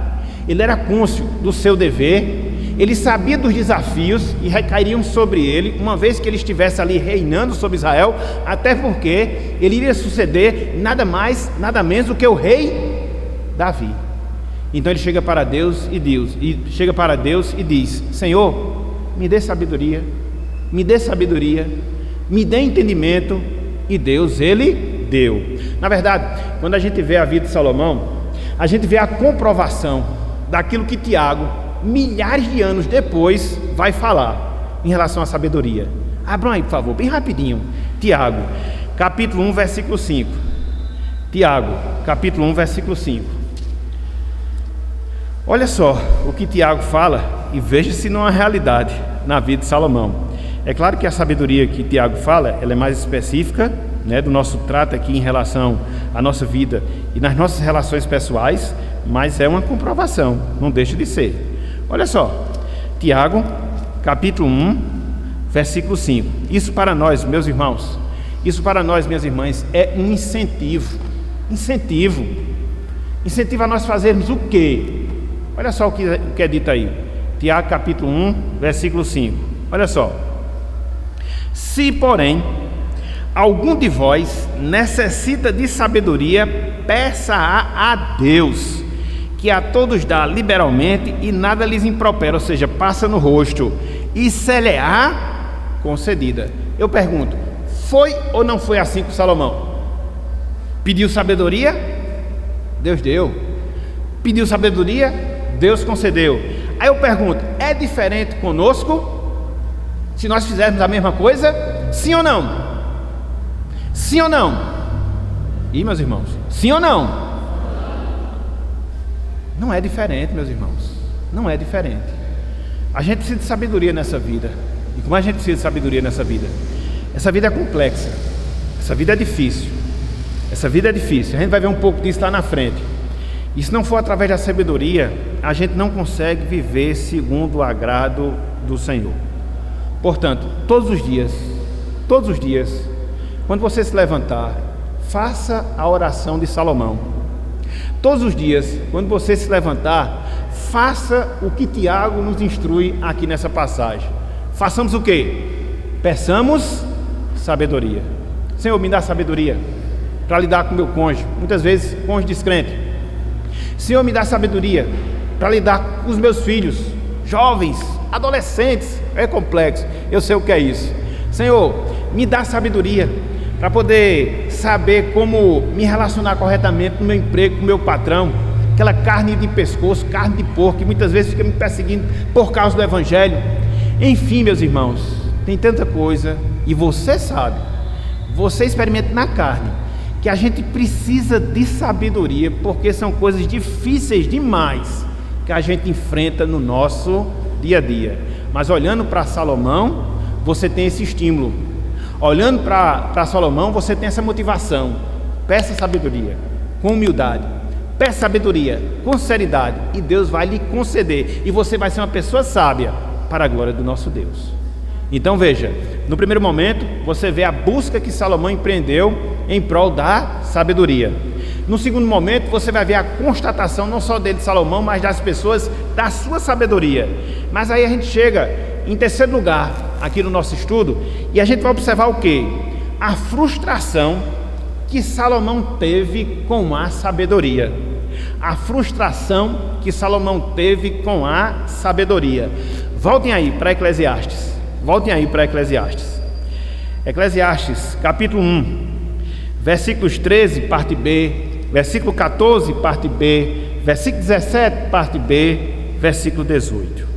Speaker 1: ele era cônscio do seu dever, ele sabia dos desafios que recairiam sobre ele, uma vez que ele estivesse ali reinando sobre Israel, até porque ele iria suceder nada mais, nada menos do que o rei Davi. Então ele chega para Deus e diz: Senhor, me dê sabedoria, me dê sabedoria, me dê entendimento, e Deus, Ele deu. Na verdade, quando a gente vê a vida de Salomão, a gente vê a comprovação daquilo que Tiago, milhares de anos depois, vai falar em relação à sabedoria. Abram aí, por favor, bem rapidinho. Tiago, capítulo 1, versículo 5. Tiago, capítulo 1, versículo 5. Olha só o que Tiago fala e veja se não é realidade na vida de Salomão. É claro que a sabedoria que Tiago fala, ela é mais específica, né, do nosso trato aqui em relação à nossa vida e nas nossas relações pessoais, mas é uma comprovação, não deixa de ser. Olha só, Tiago, capítulo 1, versículo 5. Isso para nós, meus irmãos, isso para nós, minhas irmãs, é um incentivo a nós fazermos o quê? Olha só o que é dito aí, Tiago capítulo 1, versículo 5. Olha só: se porém algum de vós necessita de sabedoria, peça-a a Deus, que a todos dá liberalmente e nada lhes impropera, ou seja, passa no rosto, e se-lhe-á concedida. Eu pergunto, foi ou não foi assim com Salomão? Pediu sabedoria? Deus deu. Pediu sabedoria? Deus concedeu. Aí eu pergunto, é diferente conosco? Se nós fizermos a mesma coisa? Sim ou não? Sim ou não? E meus irmãos, sim ou não? Não é diferente, meus irmãos. Não é diferente. A gente precisa de sabedoria nessa vida. E como a gente precisa de sabedoria nessa vida? Essa vida é complexa. Essa vida é difícil. Essa vida é difícil. A gente vai ver um pouco disso lá na frente. E se não for através da sabedoria, a gente não consegue viver segundo o agrado do Senhor. Portanto, todos os dias, quando você se levantar, faça a oração de Salomão. Todos os dias, quando você se levantar, faça o que Tiago nos instrui aqui nessa passagem. Façamos o quê? Peçamos sabedoria. Senhor, me dá sabedoria para lidar com meu cônjuge, muitas vezes cônjuge descrente. Senhor, me dá sabedoria para lidar com os meus filhos, jovens, adolescentes. É complexo, eu sei o que é isso. Senhor, me dá sabedoria para poder saber como me relacionar corretamente no meu emprego, com o meu patrão, aquela carne de pescoço, carne de porco, que muitas vezes fica me perseguindo por causa do Evangelho. Enfim, meus irmãos, tem tanta coisa, e você sabe, você experimenta na carne, que a gente precisa de sabedoria, porque são coisas difíceis demais que a gente enfrenta no nosso dia a dia. Mas olhando para Salomão, você tem esse estímulo. Olhando para Salomão, você tem essa motivação. Peça sabedoria com humildade, peça sabedoria com sinceridade, e Deus vai lhe conceder, e você vai ser uma pessoa sábia para a glória do nosso Deus. Então veja, no primeiro momento você vê a busca que Salomão empreendeu em prol da sabedoria. No segundo momento você vai ver a constatação não só dele, Salomão, mas das pessoas, da sua sabedoria. Mas aí a gente chega em terceiro lugar aqui no nosso estudo, e a gente vai observar o quê? A frustração que Salomão teve com a sabedoria. A frustração que Salomão teve com a sabedoria. Voltem aí para Eclesiastes. Eclesiastes, capítulo 1, versículos 13, parte B, versículo 14, parte B, versículo 17, parte B, versículo 18.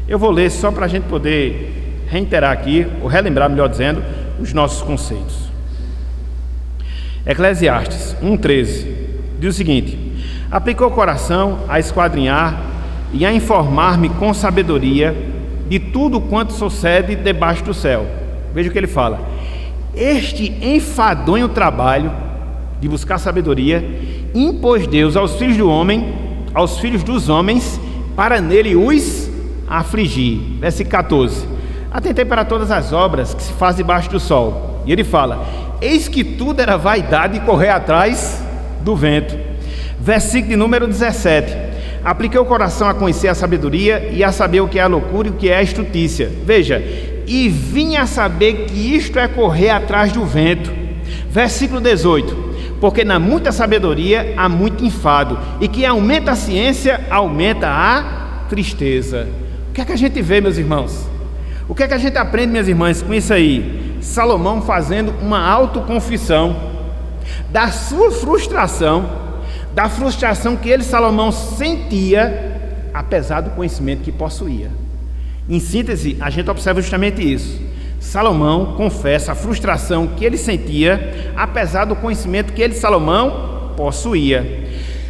Speaker 1: Eu vou ler só para a gente poder reiterar aqui, ou relembrar, melhor dizendo, os nossos conceitos. Eclesiastes 1,13 diz o seguinte: aplicou o coração a esquadrinhar e a informar-me com sabedoria de tudo quanto sucede debaixo do céu. Veja o que ele fala: este enfadonho trabalho de buscar sabedoria impôs Deus aos filhos do homem, aos filhos dos homens, para nele os afligir. Versículo 14: atentei para todas as obras que se fazem debaixo do sol. E ele fala: eis que tudo era vaidade e correr atrás do vento. Versículo de número 17: apliquei o coração a conhecer a sabedoria e a saber o que é a loucura e o que é a estutícia. Veja, e vim a saber que isto é correr atrás do vento. Versículo 18: porque na muita sabedoria há muito enfado, e que aumenta a ciência, aumenta a tristeza. O que é que a gente vê, meus irmãos? O que é que a gente aprende, minhas irmãs, com isso aí? Salomão fazendo uma autoconfissão da sua frustração, da frustração que ele, Salomão, sentia, apesar do conhecimento que possuía. Em síntese, a gente observa justamente isso. Salomão confessa a frustração que ele sentia, apesar do conhecimento que ele, Salomão, possuía.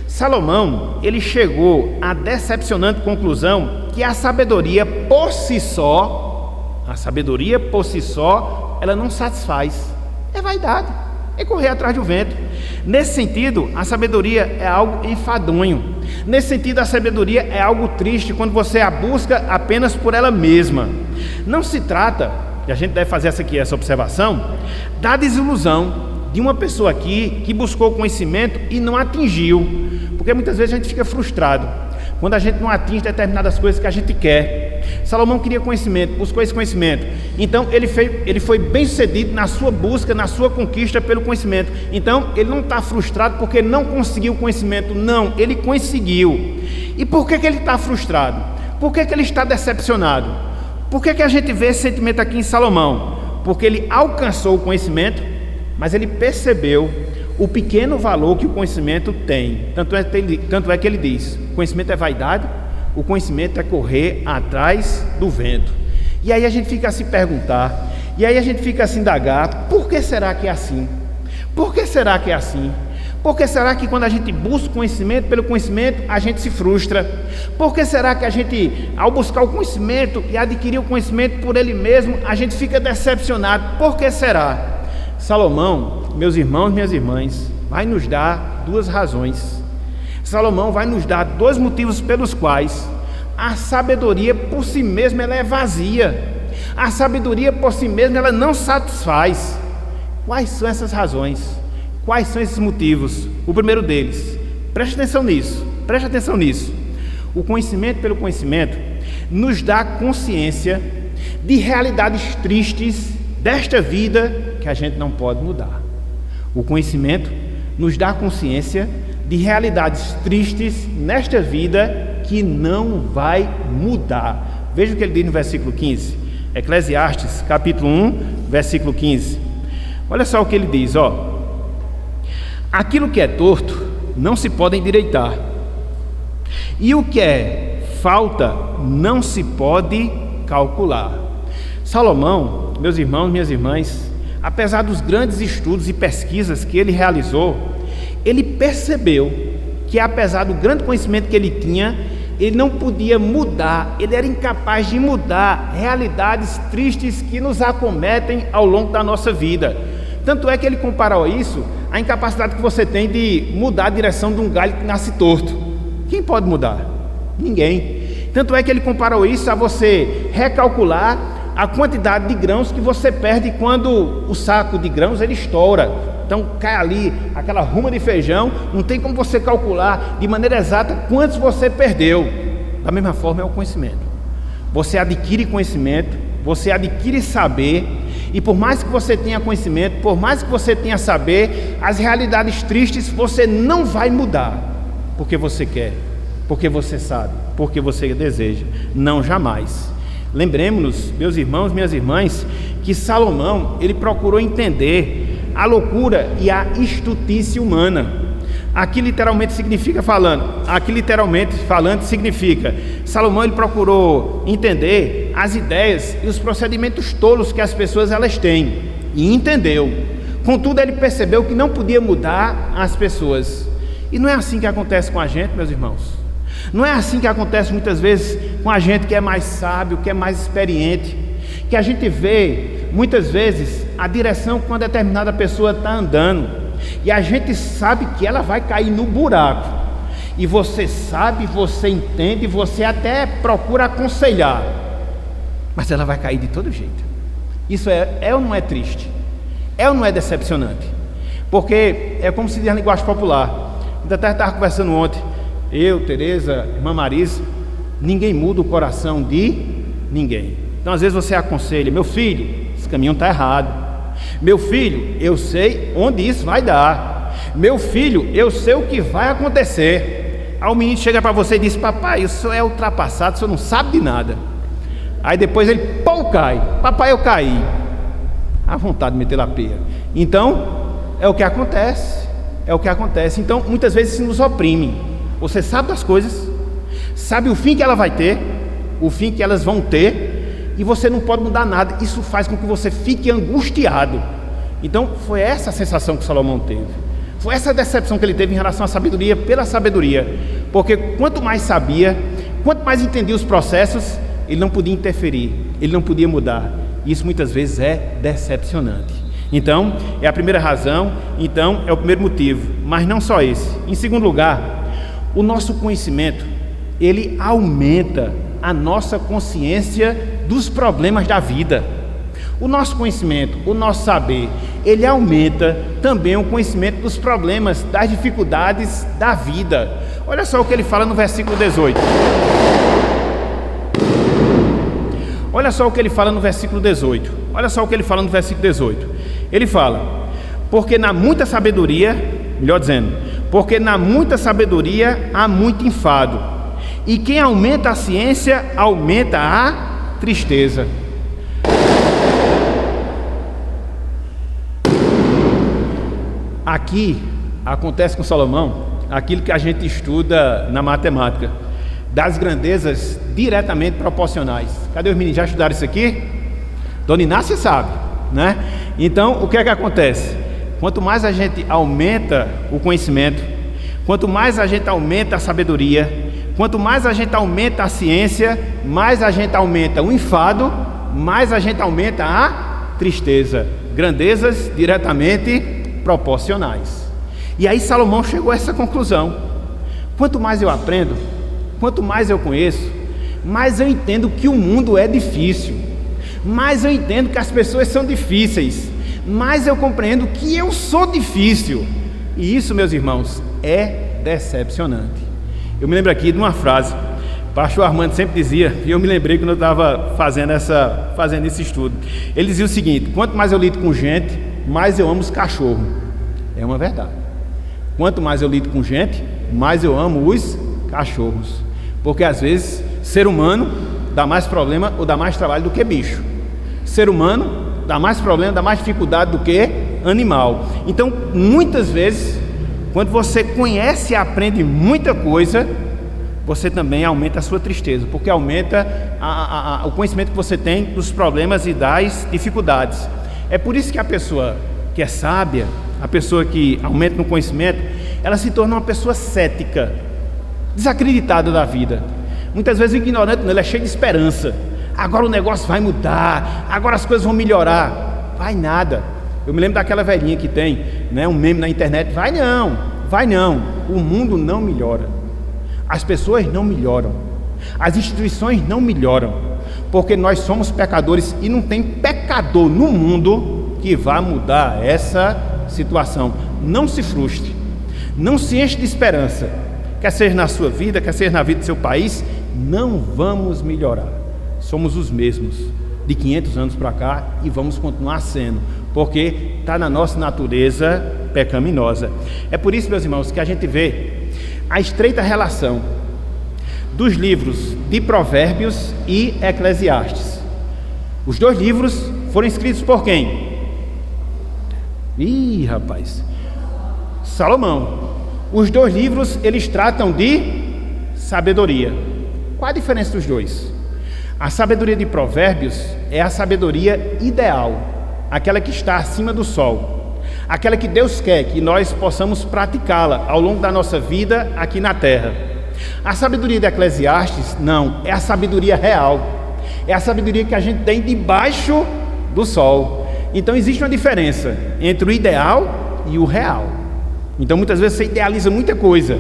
Speaker 1: Salomão, ele chegou à decepcionante conclusão que a sabedoria por si só, ela não satisfaz. É vaidade, é correr atrás do vento. Nesse sentido, a sabedoria é algo enfadonho. Nesse sentido, a sabedoria é algo triste quando você a busca apenas por ela mesma. Não se trata, e a gente deve fazer essa observação, da desilusão de uma pessoa aqui que buscou conhecimento e não atingiu. Porque muitas vezes a gente fica frustrado quando a gente não atinge determinadas coisas que a gente quer. Salomão queria conhecimento, buscou esse conhecimento. Então ele foi bem sucedido na sua busca, na sua conquista pelo conhecimento. Então ele não está frustrado porque não conseguiu o conhecimento. Não, ele conseguiu. E por que ele está frustrado? Por que ele está decepcionado? Por que a gente vê esse sentimento aqui em Salomão? Porque ele alcançou o conhecimento, mas ele percebeu o pequeno valor que o conhecimento tem. Tanto é que ele diz: o conhecimento é vaidade, o conhecimento é correr atrás do vento. E aí a gente fica a se perguntar, e aí a gente fica a se indagar: por que será que é assim? Por que será que é assim? Por que será que quando a gente busca conhecimento pelo conhecimento, a gente se frustra? Por que será que a gente, ao buscar o conhecimento e adquirir o conhecimento por ele mesmo, a gente fica decepcionado? Por que será? Salomão, meus irmãos, minhas irmãs, vai nos dar duas razões. Salomão vai nos dar dois motivos pelos quais a sabedoria por si mesma ela é vazia. A sabedoria por si mesma ela não satisfaz. Quais são essas razões? Quais são esses motivos? O primeiro deles, preste atenção nisso. O conhecimento pelo conhecimento nos dá consciência de realidades tristes desta vida que a gente não pode mudar. O conhecimento nos dá consciência de realidades tristes nesta vida que não vai mudar. Veja o que ele diz no versículo 15, Eclesiastes capítulo 1, versículo 15. Olha só o que ele diz, aquilo que é torto não se pode endireitar, e o que é falta não se pode calcular. Salomão, meus irmãos, minhas irmãs, apesar dos grandes estudos e pesquisas que ele realizou, ele percebeu que, apesar do grande conhecimento que ele tinha, ele não podia mudar, ele era incapaz de mudar realidades tristes que nos acometem ao longo da nossa vida. Tanto é que ele comparou isso à incapacidade que você tem de mudar a direção de um galho que nasce torto. Quem pode mudar? Ninguém. Tanto é que ele comparou isso a você recalcular a quantidade de grãos que você perde quando o saco de grãos ele estoura. Então cai ali aquela ruma de feijão, não tem como você calcular de maneira exata quantos você perdeu. Da mesma forma é o conhecimento. Você adquire conhecimento, você adquire saber, e por mais que você tenha conhecimento, por mais que você tenha saber, as realidades tristes você não vai mudar, porque você quer, porque você sabe, porque você deseja. Não, jamais. Lembremos-nos, meus irmãos, minhas irmãs, que Salomão, ele procurou entender a loucura e a estultice humana. Aqui literalmente falando significa, Salomão ele procurou entender as ideias e os procedimentos tolos que as pessoas elas têm, e entendeu. Contudo, ele percebeu que não podia mudar as pessoas. E não é assim que acontece com a gente, meus irmãos. Não é assim que acontece muitas vezes com a gente que é mais sábio, que é mais experiente, que a gente vê muitas vezes a direção que uma determinada pessoa está andando, e a gente sabe que ela vai cair no buraco, e você sabe, você entende, você até procura aconselhar, mas ela vai cair de todo jeito. Isso é ou não é triste? É ou não é decepcionante? Porque é como se diz na linguagem popular. Eu até estava conversando ontem, eu, Tereza, irmã Marisa, ninguém muda o coração de ninguém. Então às vezes você aconselha: meu filho, esse caminho está errado. Meu filho, eu sei onde isso vai dar. Meu filho, eu sei o que vai acontecer. Aí o menino chega para você e diz: papai, o senhor é ultrapassado, o senhor não sabe de nada. Aí depois ele, pau, cai. Papai, eu caí. A vontade de meter a peia. Então, é o que acontece. É o que acontece. Então, muitas vezes isso nos oprime. Você sabe das coisas, sabe o fim que ela vai ter, o fim que elas vão ter, e você não pode mudar nada. Isso faz com que você fique angustiado. Então, foi essa a sensação que Salomão teve. Foi essa a decepção que ele teve em relação à sabedoria pela sabedoria. Porque quanto mais sabia, quanto mais entendia os processos, ele não podia interferir, ele não podia mudar. Isso muitas vezes é decepcionante. Então, é a primeira razão, então é o primeiro motivo. Mas não só esse. Em segundo lugar, o nosso conhecimento, ele aumenta a nossa consciência dos problemas da vida. O nosso conhecimento, o nosso saber, ele aumenta também o conhecimento dos problemas, das dificuldades da vida. Olha só o que ele fala no versículo 18. Olha só o que ele fala no versículo 18. Olha só o que ele fala no versículo 18. Ele fala: porque na muita sabedoria, melhor dizendo, porque na muita sabedoria há muito enfado, e quem aumenta a ciência aumenta a tristeza. Aqui acontece com Salomão aquilo que a gente estuda na matemática, das grandezas diretamente proporcionais. Cadê os meninos? Já estudaram isso aqui? Dona Inácia sabe, né? Então, o que é que acontece? Quanto mais a gente aumenta o conhecimento, quanto mais a gente aumenta a sabedoria, quanto mais a gente aumenta a ciência, mais a gente aumenta o enfado, mais a gente aumenta a tristeza. Grandezas diretamente proporcionais. E aí Salomão chegou a essa conclusão: quanto mais eu aprendo, quanto mais eu conheço, mais eu entendo que o mundo é difícil, mais eu entendo que as pessoas são difíceis, mais eu compreendo que eu sou difícil. E isso, meus irmãos, é decepcionante. Eu me lembro aqui de uma frase, o pastor Armando sempre dizia, e eu me lembrei quando eu estava fazendo esse estudo. Ele dizia o seguinte: quanto mais eu lido com gente, mais eu amo os cachorros. É uma verdade. Quanto mais eu lido com gente, mais eu amo os cachorros. Porque às vezes, ser humano dá mais problema ou dá mais trabalho do que bicho. Ser humano dá mais problema, dá mais dificuldade do que animal. Então, muitas vezes, quando você conhece e aprende muita coisa, você também aumenta a sua tristeza, porque aumenta o conhecimento que você tem dos problemas e das dificuldades. É por isso que a pessoa que é sábia, a pessoa que aumenta no conhecimento, ela se torna uma pessoa cética, desacreditada da vida. Muitas vezes o ignorante não, ele é cheio de esperança. Agora o negócio vai mudar, agora as coisas vão melhorar. Vai nada. Eu me lembro daquela velhinha que tem, né, um meme na internet: vai não, o mundo não melhora, as pessoas não melhoram, as instituições não melhoram, porque nós somos pecadores e não tem pecador no mundo que vá mudar essa situação. Não se frustre, não se enche de esperança, quer seja na sua vida, quer seja na vida do seu país. Não vamos melhorar, somos os mesmos de 500 anos para cá e vamos continuar sendo, porque está na nossa natureza pecaminosa. É por isso, meus irmãos, que a gente vê a estreita relação dos livros de Provérbios e Eclesiastes. Os dois livros foram escritos por quem? Rapaz, Salomão. Os dois livros, eles tratam de sabedoria. Qual a diferença dos dois? A sabedoria de Provérbios é a sabedoria ideal, aquela que está acima do sol, aquela que Deus quer que nós possamos praticá-la ao longo da nossa vida aqui na terra. A sabedoria de Eclesiastes, não, é a sabedoria real, é a sabedoria que a gente tem debaixo do sol. Então existe uma diferença entre o ideal e o real. Então muitas vezes você idealiza muita coisa,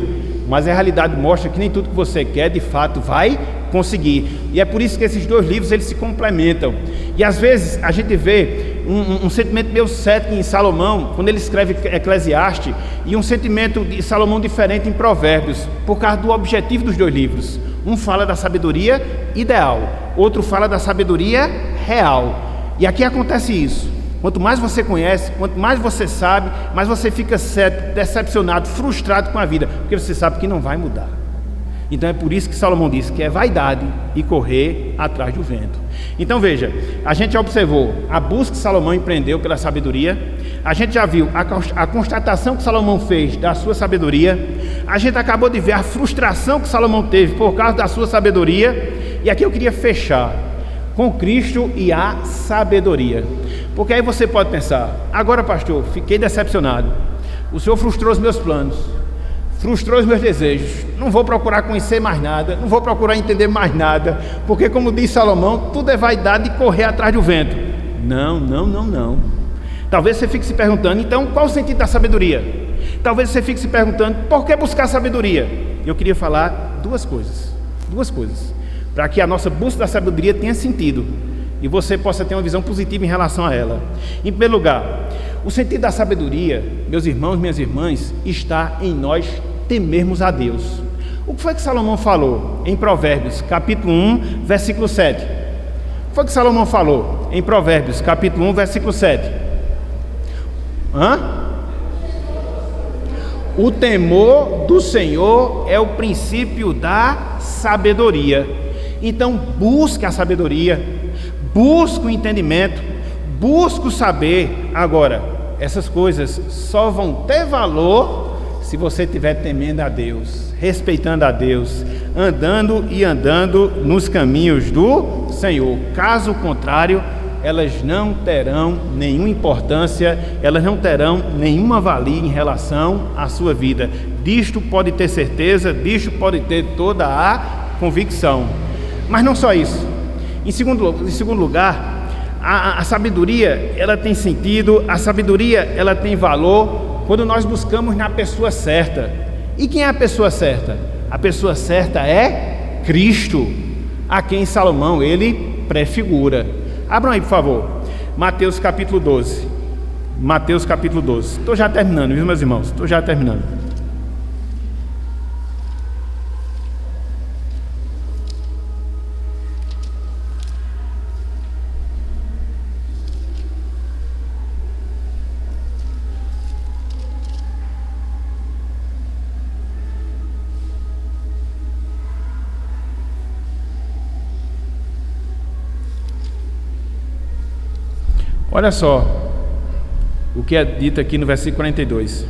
Speaker 1: mas a realidade mostra que nem tudo que você quer de fato vai conseguir. E é por isso que esses dois livros, eles se complementam. E às vezes a gente vê um sentimento meio cético em Salomão, quando ele escreve Eclesiastes, e um sentimento de Salomão diferente em Provérbios, por causa do objetivo dos dois livros. Um fala da sabedoria ideal, outro fala da sabedoria real. E aqui acontece isso. Quanto mais você conhece, quanto mais você sabe, mais você fica cético, decepcionado, frustrado com a vida, porque você sabe que não vai mudar. Então é por isso que Salomão diz que é vaidade e correr atrás do vento. Então veja, a gente já observou a busca que Salomão empreendeu pela sabedoria, a gente já viu a constatação que Salomão fez da sua sabedoria, a gente acabou de ver a frustração que Salomão teve por causa da sua sabedoria, e aqui eu queria fechar com Cristo e a sabedoria, porque aí você pode pensar: agora, pastor, fiquei decepcionado, o Senhor frustrou os meus planos, frustrou os meus desejos, não vou procurar conhecer mais nada, não vou procurar entender mais nada, porque, como diz Salomão, tudo é vaidade e correr atrás do vento. Não. Talvez você fique se perguntando: então qual o sentido da sabedoria? Talvez você fique se perguntando: por que buscar sabedoria? Eu queria falar duas coisas, para que a nossa busca da sabedoria tenha sentido e você possa ter uma visão positiva em relação a ela. Em primeiro lugar, o sentido da sabedoria, meus irmãos, minhas irmãs, está em nós temermos a Deus. O que foi que Salomão falou em Provérbios, capítulo 1, versículo 7? O que foi que Salomão falou em Provérbios, capítulo 1, versículo 7? O temor do Senhor é o princípio da sabedoria. Então busque a sabedoria, busque o entendimento, busque o saber. Agora, essas coisas só vão ter valor se você estiver temendo a Deus, respeitando a Deus, andando nos caminhos do Senhor. Caso contrário, elas não terão nenhuma importância, elas não terão nenhuma valia em relação à sua vida. Disto pode ter certeza, disto pode ter toda a convicção. Mas não só isso. Em segundo lugar, a sabedoria, ela tem sentido, a sabedoria, ela tem valor quando nós buscamos na pessoa certa. E quem é a pessoa certa? A pessoa certa é Cristo, a quem Salomão, ele prefigura. Abram aí, por favor, Mateus capítulo 12. Mateus capítulo 12. Estou já terminando, viu, meus irmãos? Estou já terminando. Olha só o que é dito aqui no versículo 42.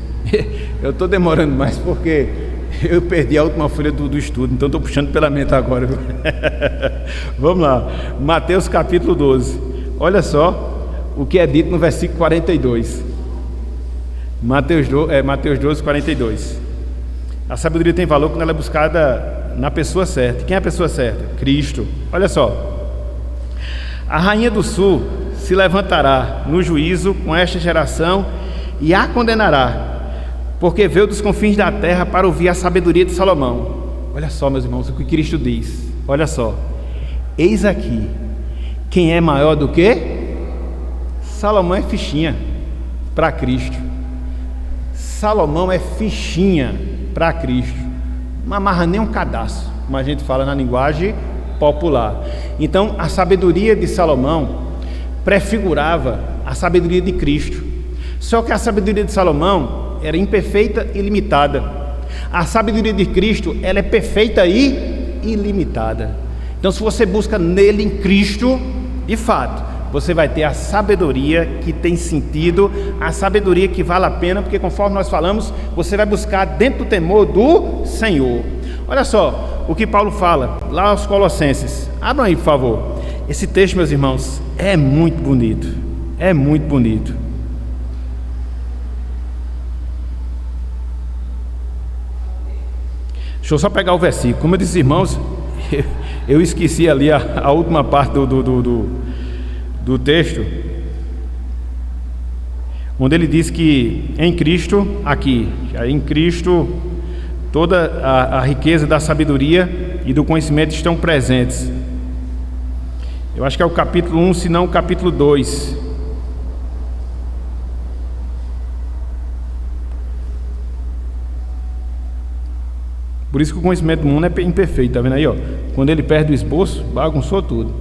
Speaker 1: Eu estou demorando mais porque eu perdi a última folha do estudo, então estou puxando pela mente agora. Vamos lá, Mateus capítulo 12. Olha só o que é dito no versículo 42. Mateus 12, 42. A sabedoria tem valor quando ela é buscada na pessoa certa. Quem é a pessoa certa? Cristo. Olha só, a rainha do sul se levantará no juízo com esta geração e a condenará, porque veio dos confins da terra para ouvir a sabedoria de Salomão. Olha só, meus irmãos, o que Cristo diz. Olha só: eis aqui quem é maior do que Salomão. É fichinha para Cristo. Salomão é fichinha para Cristo, não amarra nem um cadastro, como a gente fala na linguagem popular. Então, a sabedoria de Salomão prefigurava a sabedoria de Cristo. Só que a sabedoria de Salomão era imperfeita e limitada. A sabedoria de Cristo, ela é perfeita e ilimitada. Então, se você busca nele, em Cristo, de fato, você vai ter a sabedoria que tem sentido, a sabedoria que vale a pena, porque, conforme nós falamos, você vai buscar dentro do temor do Senhor. Olha só o que Paulo fala lá aos Colossenses. Abram aí, por favor. Esse texto, meus irmãos, é muito bonito. É muito bonito. Deixa eu só pegar o versículo. Como eu disse, irmãos, eu esqueci ali a última parte do texto, onde ele diz que em Cristo, aqui, em Cristo, toda a riqueza da sabedoria e do conhecimento estão presentes. Eu acho que é o capítulo 1, se não o capítulo 2. Por isso que o conhecimento do mundo é imperfeito, tá vendo aí, ó? Quando ele perde o esboço, bagunçou tudo.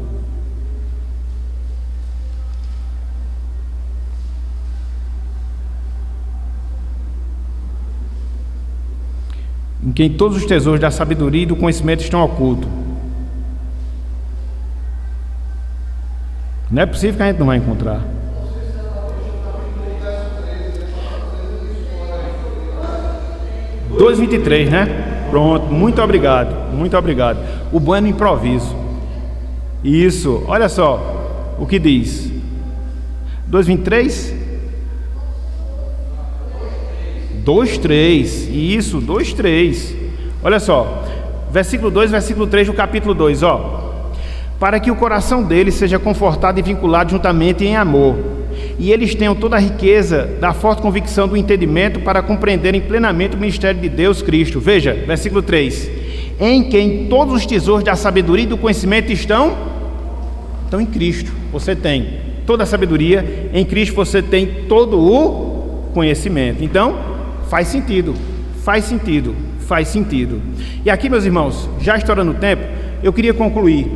Speaker 1: Em quem todos os tesouros da sabedoria e do conhecimento estão ocultos. Não é possível que a gente não vai encontrar. Dois 23, né? Pronto, muito obrigado, muito obrigado. O bom é no improviso. Isso, olha só o que diz. 2:23? 2:3, isso, 2:3. Olha só, versículo 2, versículo 3 do capítulo 2, ó. Para que o coração deles seja confortado e vinculado juntamente em amor, e eles tenham toda a riqueza da forte convicção do entendimento para compreenderem plenamente o mistério de Deus Cristo. Veja, versículo 3: em quem todos os tesouros da sabedoria e do conhecimento estão em Cristo. Você tem toda a sabedoria, em Cristo você tem todo o conhecimento. Então, faz sentido, faz sentido, faz sentido. E aqui, meus irmãos, já estourando o tempo, eu queria concluir,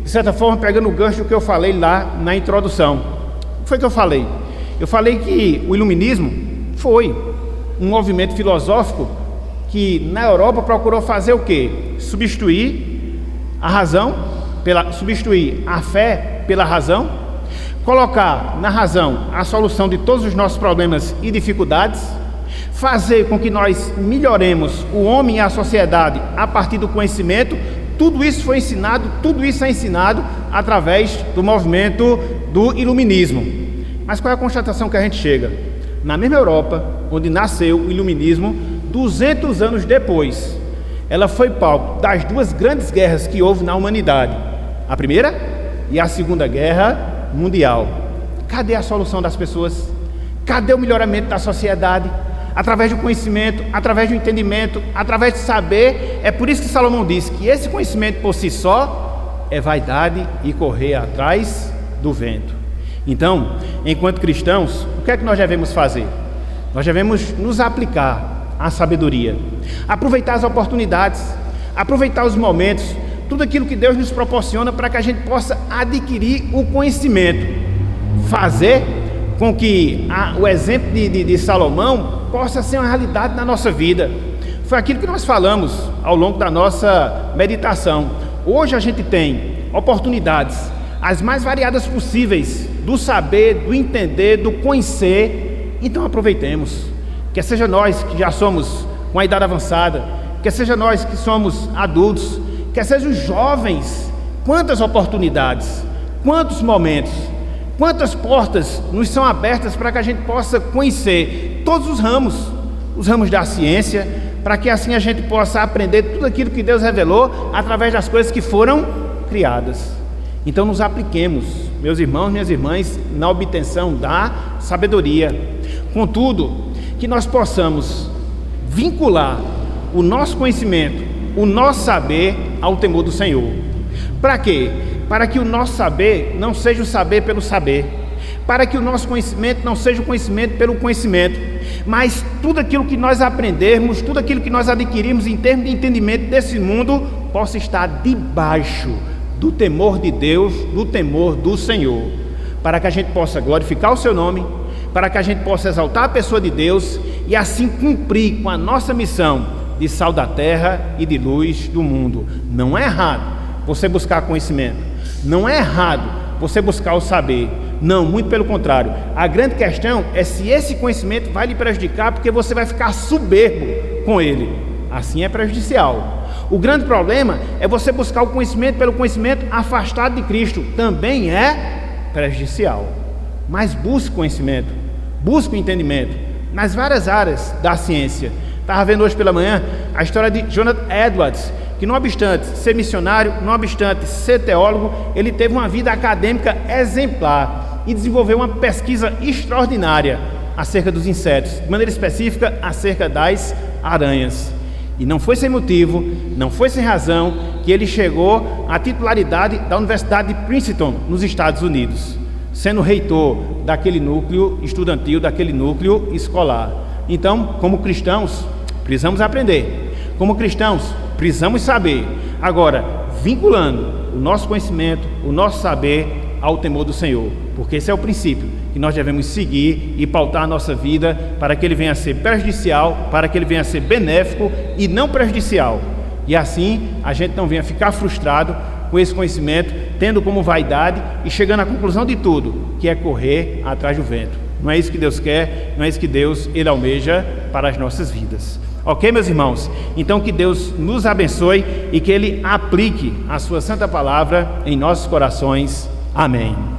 Speaker 1: de certa forma, pegando o gancho do que eu falei lá na introdução. O que foi que eu falei? Eu falei que o iluminismo foi um movimento filosófico que na Europa procurou fazer o quê? Substituir a razão, substituir a fé pela razão, colocar na razão a solução de todos os nossos problemas e dificuldades, fazer com que nós melhoremos o homem e a sociedade a partir do conhecimento. Tudo isso foi ensinado, tudo isso é ensinado através do movimento do iluminismo. Mas qual é a constatação que a gente chega? Na mesma Europa, onde nasceu o iluminismo, 200 anos depois, ela foi palco das duas grandes guerras que houve na humanidade, a Primeira e a Segunda Guerra Mundial. Cadê a solução das pessoas? Cadê o melhoramento da sociedade? Através do conhecimento, através do entendimento, através de saber. É por isso que Salomão diz que esse conhecimento por si só é vaidade e correr atrás do vento. Então, enquanto cristãos, o que é que nós devemos fazer? Nós devemos nos aplicar à sabedoria, aproveitar as oportunidades, aproveitar os momentos, tudo aquilo que Deus nos proporciona para que a gente possa adquirir o conhecimento, fazer com que o exemplo de Salomão possa ser uma realidade na nossa vida. Foi aquilo que nós falamos ao longo da nossa meditação. Hoje a gente tem oportunidades, as mais variadas possíveis, do saber, do entender, do conhecer. Então aproveitemos, quer seja nós que já somos com a idade avançada, quer seja nós que somos adultos, quer sejam os jovens. Quantas oportunidades, quantos momentos, quantas portas nos são abertas para que a gente possa conhecer todos os ramos da ciência, para que assim a gente possa aprender tudo aquilo que Deus revelou através das coisas que foram criadas. Então nos apliquemos, meus irmãos, minhas irmãs, na obtenção da sabedoria. Contudo, que nós possamos vincular o nosso conhecimento, o nosso saber ao temor do Senhor. Para quê? Para que o nosso saber não seja o saber pelo saber, para que o nosso conhecimento não seja o conhecimento pelo conhecimento, mas tudo aquilo que nós aprendermos, tudo aquilo que nós adquirirmos em termos de entendimento desse mundo, possa estar debaixo do temor de Deus, do temor do Senhor, para que a gente possa glorificar o seu nome, para que a gente possa exaltar a pessoa de Deus e assim cumprir com a nossa missão de sal da terra e de luz do mundo. Não é errado você buscar conhecimento, não é errado você buscar o saber, não, muito pelo contrário. A grande questão é se esse conhecimento vai lhe prejudicar, porque você vai ficar soberbo com ele, assim é prejudicial. O grande problema é você buscar o conhecimento pelo conhecimento afastado de Cristo, também é prejudicial. Mas busque conhecimento, busque o entendimento nas várias áreas da ciência. Estava vendo hoje pela manhã a história de Jonathan Edwards, que não obstante ser missionário, não obstante ser teólogo, ele teve uma vida acadêmica exemplar e desenvolveu uma pesquisa extraordinária acerca dos insetos, de maneira específica acerca das aranhas. E não foi sem motivo, não foi sem razão que ele chegou à titularidade da Universidade de Princeton, nos Estados Unidos, sendo reitor daquele núcleo estudantil, daquele núcleo escolar. Então, como cristãos, precisamos aprender. Como cristãos, precisamos saber. Agora, vinculando o nosso conhecimento, o nosso saber ao temor do Senhor, porque esse é o princípio que nós devemos seguir e pautar a nossa vida para que ele venha a ser prejudicial, para que ele venha a ser benéfico e não prejudicial. E assim a gente não venha ficar frustrado com esse conhecimento, tendo como vaidade e chegando à conclusão de tudo, que é correr atrás do vento. Não é isso que Deus quer, não é isso que Deus Ele almeja para as nossas vidas. Ok, meus irmãos? Então que Deus nos abençoe e que Ele aplique a sua santa palavra em nossos corações. Amém.